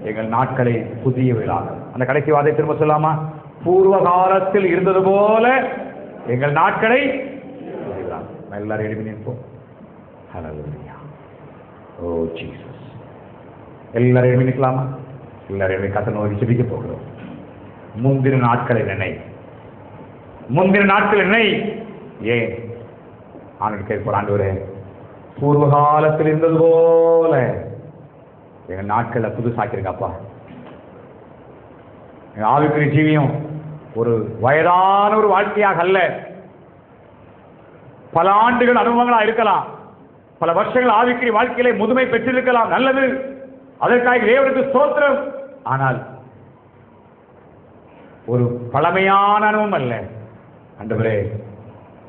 எங்கள் நாட்களை புதியவைகளாக. அந்த கடைசி வார்த்தை திரும்ப சொல்லாமா? பூர்வ காலத்தில் இருந்தது போல எங்கள் நாட்களை எல்லாரும் எழுப்பி நிற்போம். ஹல்லேலூயா. ஓ ஜீசஸ். எல்லாரும் எழுப்பி நிற்கலாமா? எல்லாரும் எழுப்பி கர்த்தரை நோக்கி ஜெபிக்க போகிறோம். முந்தின நாட்களை நினை, முந்தின நாட்கள் நினை. ஏன் ஆண்டு கேட்போம், ஆண்டவரே, பூர்வ காலத்தில் இருந்தது போல எங்கள் நாட்களை புதுசாக்கிருக்காப்பா. எங்கள் ஆவிக்குரிய ஜீவியம் ஒரு வயதான ஒரு வாழ்க்கையாக அல்ல, பல ஆண்டுகள் அனுபவங்களா இருக்கலாம், பல வருஷங்கள் ஆவிக்குரிய வாழ்க்கையிலே முதுமை பெற்றிருக்கலாம். நல்லது, அதற்காக தேவனுக்கு ஸ்தோத்திரம். ஆனால் ஒரு பழமையான அனுபவம் அல்ல. ஆண்டவரே,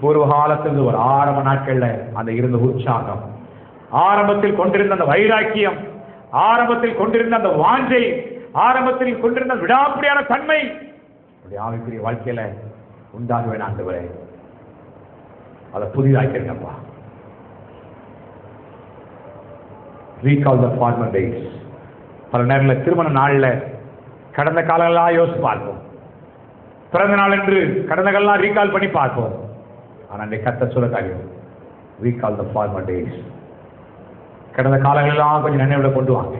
பூர்வ காலத்தில் ஒரு ஆரம்ப நாட்கள்ல அந்த இருந்த உற்சாகம், ஆரம்பத்தில் கொண்டிருந்த அந்த வைராக்கியம், ஆரம்பத்தில் கொண்டிருந்த அந்த வாஞ்சை, ஆரம்பத்தில் கொண்டிருந்த விடாப்பிடியான தன்மை ஆவிக்குரிய வாழ்க்கையில உண்டாக வேணாம். ஆண்டவரே, அதை புதிதாக்கிறப்பா. Recall the former days. பல நேரங்களில் திருமண நாளில் கடந்த காலங்களாக யோசிச்சு பார்ப்போம், பிறந்த நாள் என்று கடந்த காலம் ரீகால் பண்ணி பார்ப்போம். ஆனால் அன்றைக்கு கர்த்தர் சொல்ல காரியம், ரீகால் த ஃபார்மர் டேஸ். கடந்த காலங்களெல்லாம் கொஞ்சம் நினைவுல கொண்டு வாங்க.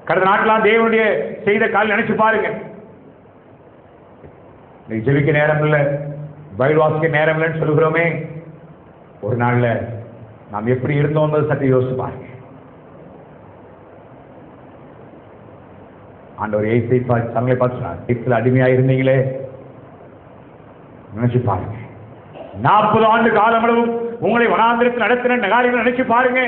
கடந்த நாட்டெல்லாம் தேவனுடைய செய்த காலம் நினைச்சு பாருங்க. இன்னைக்கு ஜெபிக்க நேரம் இல்லை, பைபிள் வாசிக்க நேரம் இல்லைன்னு சொல்லுகிறோமே, ஒரு நாள்ல நாம் எப்படி இருந்தோம் சற்று யோசிச்சு பாருங்க. ஆண்டவர் ஏசை தங்களை பார்த்து அடிமையாக இருந்தீங்களே, நினைச்சு பாருங்க. 40 ஆண்டு காலமளவும் உங்களை வனாந்திரத்தில் நடத்தின காரியங்களை நினைச்சு பாருங்க.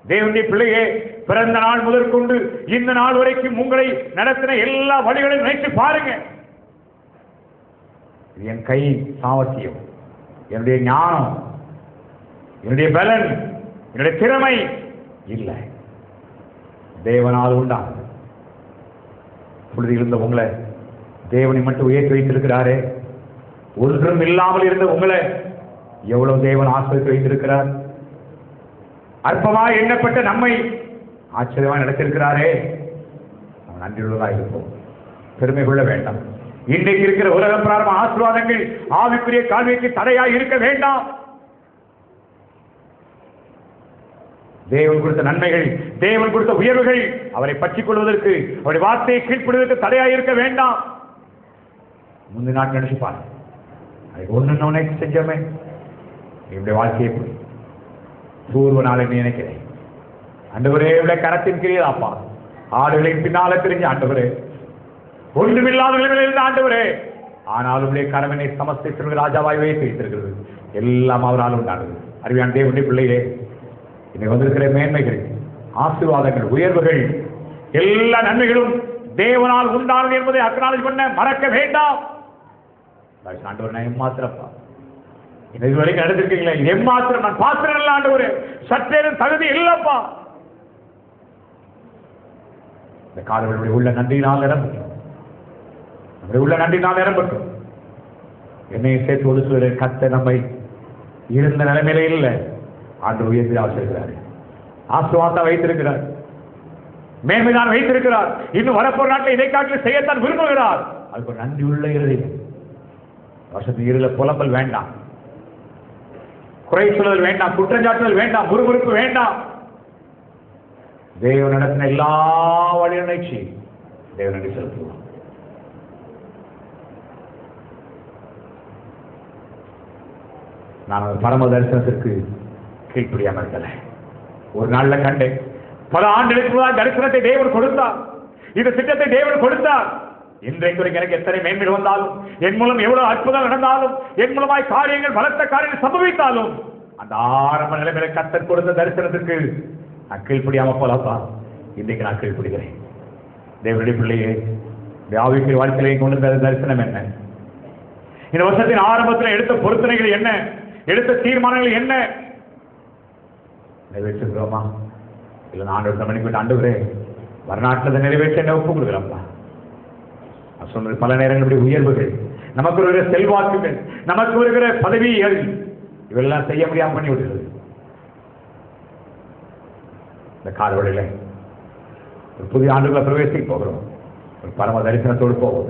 தேவனுடைய பிள்ளையே, பிறந்த நாள் முதற்கொண்டு இந்த நாள் வரைக்கும் உங்களை நடத்தின எல்லா வழிகளையும் நினைச்சு பாருங்க. என் கை சாமர்த்தியம், என்னுடைய ஞானம், என்னுடைய பலன், என்னுடைய திறமை இல்லை, தேவனால் உண்டானது. இருந்த உங்களை தேவனை மட்டும் உயர்த்தி வைத்திருக்கிறாரே, ஒன்றும் இல்லாமல் இருந்த உங்களை எவ்வளவு தேவன் ஆசீர்வதித்து வைத்திருக்கிறார். அற்பமாக எண்ணப்பட்ட நம்மை ஆச்சரியமாக நடத்திருக்கிறாரே, நன்றியுள்ளதாக இருப்போம், பெருமை கொள்ள வேண்டாம். இன்றைக்கு இருக்கிற உலக பிராரம்ப ஆசீர்வாதங்கள் ஆவிக்குரிய கால்விக்கு தடையாக இருக்க வேண்டாம். தேவன் கொடுத்த நன்மைகள், தேவன் கொடுத்த உயர்வுகள் அவரை பற்றிக் கொள்வதற்கு, அவருடைய வார்த்தையை கீழ்ப்படுவதற்கு தடையாக இருக்க வேண்டாம். முந்தின நாட்கள் நினைச்சுப்பாரு, அதுக்கு ஒன்னு செஞ்சோமே, என்னுடைய வாழ்க்கையை பூர்வ நாளை நினைக்கிறேன். ஆண்டவரே, இவருடைய கரத்தின் கிரியதாப்பா, ஆடுகளின் பின்னால தெரிஞ்ச ஆண்டவரே, ஒன்றுமில்லாத நிலைமையில் இருந்த ஆண்டவரே, ஆனாலும் கரமனை சமஸ்தை ராஜாவாய் வைத்து வைத்திருக்கிறது. எல்லாம் அவரால் உண்டானது. அறிவியான தேவனுடைய பிள்ளையே, இன்னைக்கு வந்திருக்கிற மேன்மைகள், ஆசீர்வாதங்கள், உயர்வுகள் எல்லா நன்மைகளும் தேவனால் உண்டானது என்பதை அக்னாலஜ் பண்ண மறக்க வேண்டாம். ஆண்டவர் நான் எம்மாத்திரப்பா, இதுவரைக்கும் நடந்திருக்கீங்களா? எம்மாத்திரம் நான் பாத்திரம் இல்ல ஆண்டவரே, சற்றேனும் தகுதி இல்லப்பா. இந்த காலவர்களுடைய உள்ள நன்றியினால் நிரம்பட்டும், நம்முடைய உள்ள நன்றியினால் நிரம்பட்டும். என்னையும் சேர்த்து ஒரு சொல்ற கர்த்தர் நம்மை இருந்த நிலைமையில இல்லை, ஆண்டவர் உயர்த்தி ஆசிரிக்கிறார், ஆசீர்வாதத்தை வைத்திருக்கிறார், மேன்மைதான் வைத்திருக்கிறார். இன்னும் வரப்போற நாட்டில் இதை காட்டில் செய்யத்தான் விரும்புகிறார். அதுக்கு ஒரு நன்றி உள்ள இருதயம். வருஷத்து இருள புலம்பல் வேண்டாம், குறை சொல்லுதல் வேண்டாம், குற்றஞ்சாட்டுதல் வேண்டாம், முறுமுறுப்பு வேண்டாம். தேவன் நடத்தின எல்லா வழியும் நினைச்சு தேவனடி செலுத்துவோம். நான் பரம தரிசனத்திற்கு கீழ்ப்படியாம இருக்கல. ஒரு நாள்ல கண்டேன், பல ஆண்டுகளுக்கு தரிசனத்தை தேவன் கொடுத்தார், இந்த திட்டத்தை தேவன் கொடுத்தார். இன்றைக்கு எனக்கு எத்தனை மேன்மைகள் வந்தாலும், என் மூலம் எவ்வளவு அற்புதம் நடந்தாலும், என் மூலமாய் காரியங்கள் பலத்த காரியங்கள் சம்பவித்தாலும், அந்த ஆரம்ப நிலைமையில கர்த்தர் கொடுத்த தரிசனத்திற்கு நான் கீழ்ப்படியாம போலப்பா, இன்றைக்கு நான் கீழ்ப்படுகிறேன். தேவனுடைய பிள்ளையே, ஆவிக்குரிய வாழ்க்கையிலே கொண்டு தரிசனம் என்ன? இந்த வருஷத்தின் ஆரம்பத்தில் எடுத்த பொருத்தனைகள் என்ன? எடுத்த தீர்மானங்கள் என்ன? நிறைவேற்றுகிறோமா? இல்லை நான் மணிக்கு ஆண்டவரே வரநாட்டில் நிறைவேற்ற என்ன ஒப்பு கொடுக்குறப்பா. சொன்னது பல நேரங்களுடைய உயர்வுகள், நமக்கு வருகிற செல்வாக்குகள், நமக்கு வருகிற பதவிகள், இவெல்லாம் செய்ய முடியாமல் பண்ணி விடுகிறது. இந்த காலவழியில ஒரு புதிய ஆண்டுகளை பிரவேசிக்க போகிறோம். ஒரு பரம தரிசனத்தோடு போவோம்,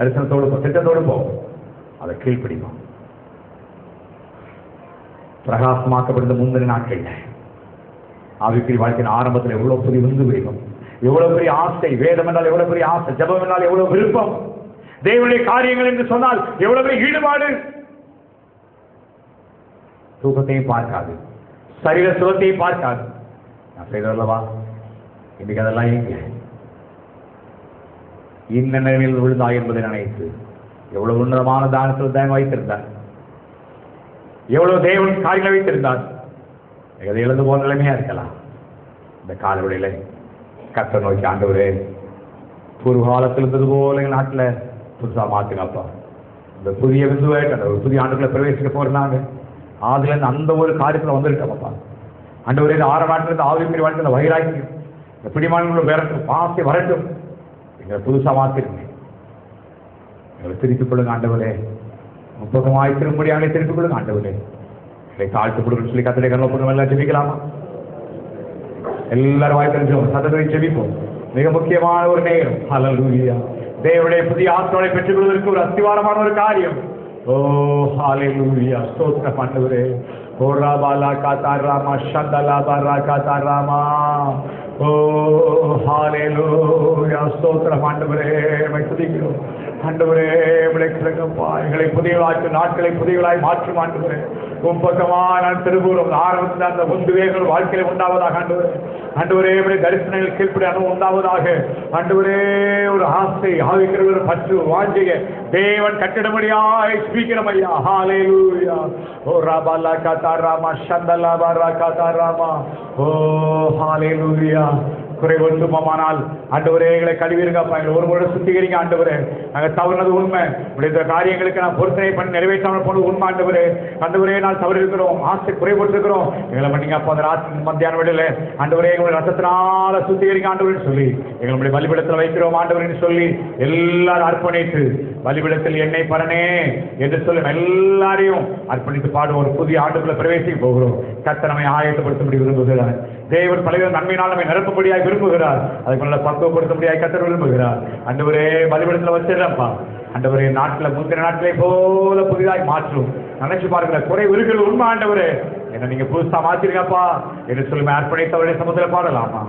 திட்டத்தோடு போவோம். அதை கீழ்ப்பிடிப்போம். பிரகாசமாக்கப்படுத்த முந்தின நாட்கள் ஆவிக்குரிய வாழ்க்கையின் ஆரம்பத்தில் எவ்வளவு பெரிய விருந்து விரிக்கும், எவ்வளவு பெரிய ஆசை, வேதம் என்றால் எவ்வளவு பெரிய ஆசை, ஜபம் என்றால் எவ்வளவு விருப்பம், தேவனுடைய காரியங்கள் என்று சொன்னால் எவ்வளவு பெரிய ஈடுபாடு. தூக்கத்தையும் பார்க்காது, சரீர சுகத்தையும் பார்க்காது. நான் செய்தல்லவா இன்னைக்கு அதெல்லாம் எங்க இன்ன நிலையில் விழுந்தா என்பதை நினைத்து எவ்வளவு உன்னதமான தானத்தில் தான் வைத்திருந்தார், எவ்வளவு தேவன் காரியங்களை வைத்திருந்தார். எதை இழந்து போன நிலைமையா இருக்கலாம். இந்த காலவெளியில கர்த்தர் நோக்கி ஆண்டவரே, பூர்வ காலத்தில் இருந்தது போல எங்கள் நாட்டில் புதுசாக மாற்றுங்கப்பா. இந்த புதிய விந்துவாயிட்டு ஒரு புதிய ஆண்டுகளை பிரவேசிக்க போறாங்க. அதுல இருந்து அந்த ஒரு காரியத்தில் வந்துருக்கப்பா. ஆண்டவரே, இந்த ஆறு நாட்டிலிருந்து ஆவிக்குரிய வாழ்க்கை இந்த வைராக்கி, இந்த பிடிமானங்களும் வரட்டும், பாசி வரட்டும், எங்களை புதுசாக மாற்றிருங்க. எங்களை திருப்பிக் கொள்ளுங்க ஆண்டவரே, முப்பக்கமாய் திரும்படியாக திருப்பிக் கொள்ளுங்க ஆண்டவரே. இதை தாழ்த்து கொடுக்கணும்னு சொல்லி கத்திரை கருவ போடுவோம். எல்லாம் ஜெபிக்கலாமா? எல்லாரும் வாய்ப்பு சதத்தை ஜெபிப்போம். மிக முக்கியமான ஒரு நேரம். ஹல்லேலூயா. தேவனுடைய புதிய ஆத்மாவை பெற்றுக் கொள்வதற்கு ஒரு அஸ்திவாரமான ஒரு காரியம். ஓ ஹல்லேலூயா, ஸ்தோத்திரம் ஆண்டவரே. ஓ ராபாலா காதாராமா ஷந்தலா பாரா காதாராமா. ஓ ஹல்லேலூயா, ஸ்தோத்திரம் ஆண்டவரே. மை துதிக்கிறோம் ஆண்டவரே. எங்களை புதிய நாட்களை புதியவளாய் மாற்றும் ஆண்டவரே. உன் பக்கமா நான் திரும்புகிறோம். ஆரம்பத்தில் அந்த முந்துவேகள் வாழ்க்கையில் உண்டாவதாக ஆண்டவரே. ஆண்டவரே, தரிசனங்கள் கீழ்ப்படி அனுபவம் உண்டாவதாக ஆண்டவரே. ஒரு ஆசை, ஆவிக்கிற ஒரு பற்று, வாஞ்சிக தேவன் கட்டிடமடியாய் ஸ்பீக்கிறோம் ஐயா. ஹல்லேலூயா. ஓ ராபாலா காதாராமா ஷந்தலா பாரா காதாராமா. ஓ ஹல்லேலூயா. குறை ஒன்றுமானால் ஆண்டவரே எங்களை கழுவிருங்கப்பா, எங்களை ஒரு முறை சுத்திகரிங்க ஆண்டவரே. நாங்கள் தவறுனது உண்மை, இந்த காரியங்களுக்கு நான் பொருத்தனை பண்ணி நிறைவேற்றாமல் போனது உண்மை ஆண்டவரே. ஆண்டவரே, நான் தவறு இருக்கிறோம், ஆசை குறைபட்டிருக்கிறோம், எங்களை பண்ணீங்க அப்போ அந்த ராத்திரி மத்தியான வேளையில ஆண்டவரே எங்களுடைய ரத்தத்தினால சுத்திகரிங்க ஆண்டவரேன்னு சொல்லி எங்களுடைய பலிபீடத்தில் வைக்கிறோம் ஆண்டவரேன்னு சொல்லி எல்லாரும் அர்ப்பணித்து பலிபீடத்தில் எண்ணெய் பரணே என்று சொல்லி எல்லாரையும் அர்ப்பணித்து பாடுவோம். ஒரு புதிய ஆண்டுக்குள்ள பிரவேசிக்க போகிறோம். கர்த்தர் நம்மை ஆயத்தப்படுத்தும்படி விரும்புகிறார். தேவன் பலவித நன்மையினால் நம்மை நிரப்பும்படியாய் விரும்புகிறார். அதுக்கு நல்ல பக்குவப்படுத்தும்படியாய் கர்த்தர் விரும்புகிறார். ஆண்டவரே, பலிபீடத்தில் வச்சிடறப்பா ஆண்டவரே. நாட்டில் முந்தின நாட்டிலே போல புதிதாய் மாற்றும். நினைச்சு பாருங்க, குறை விருகள் உண்மை ஆண்டவரே, என்ன நீங்க புதுசா மாத்திருங்கப்பா என்று சொல்லி அர்ப்பணித்தவருடைய சமுதிர பாடலாமா?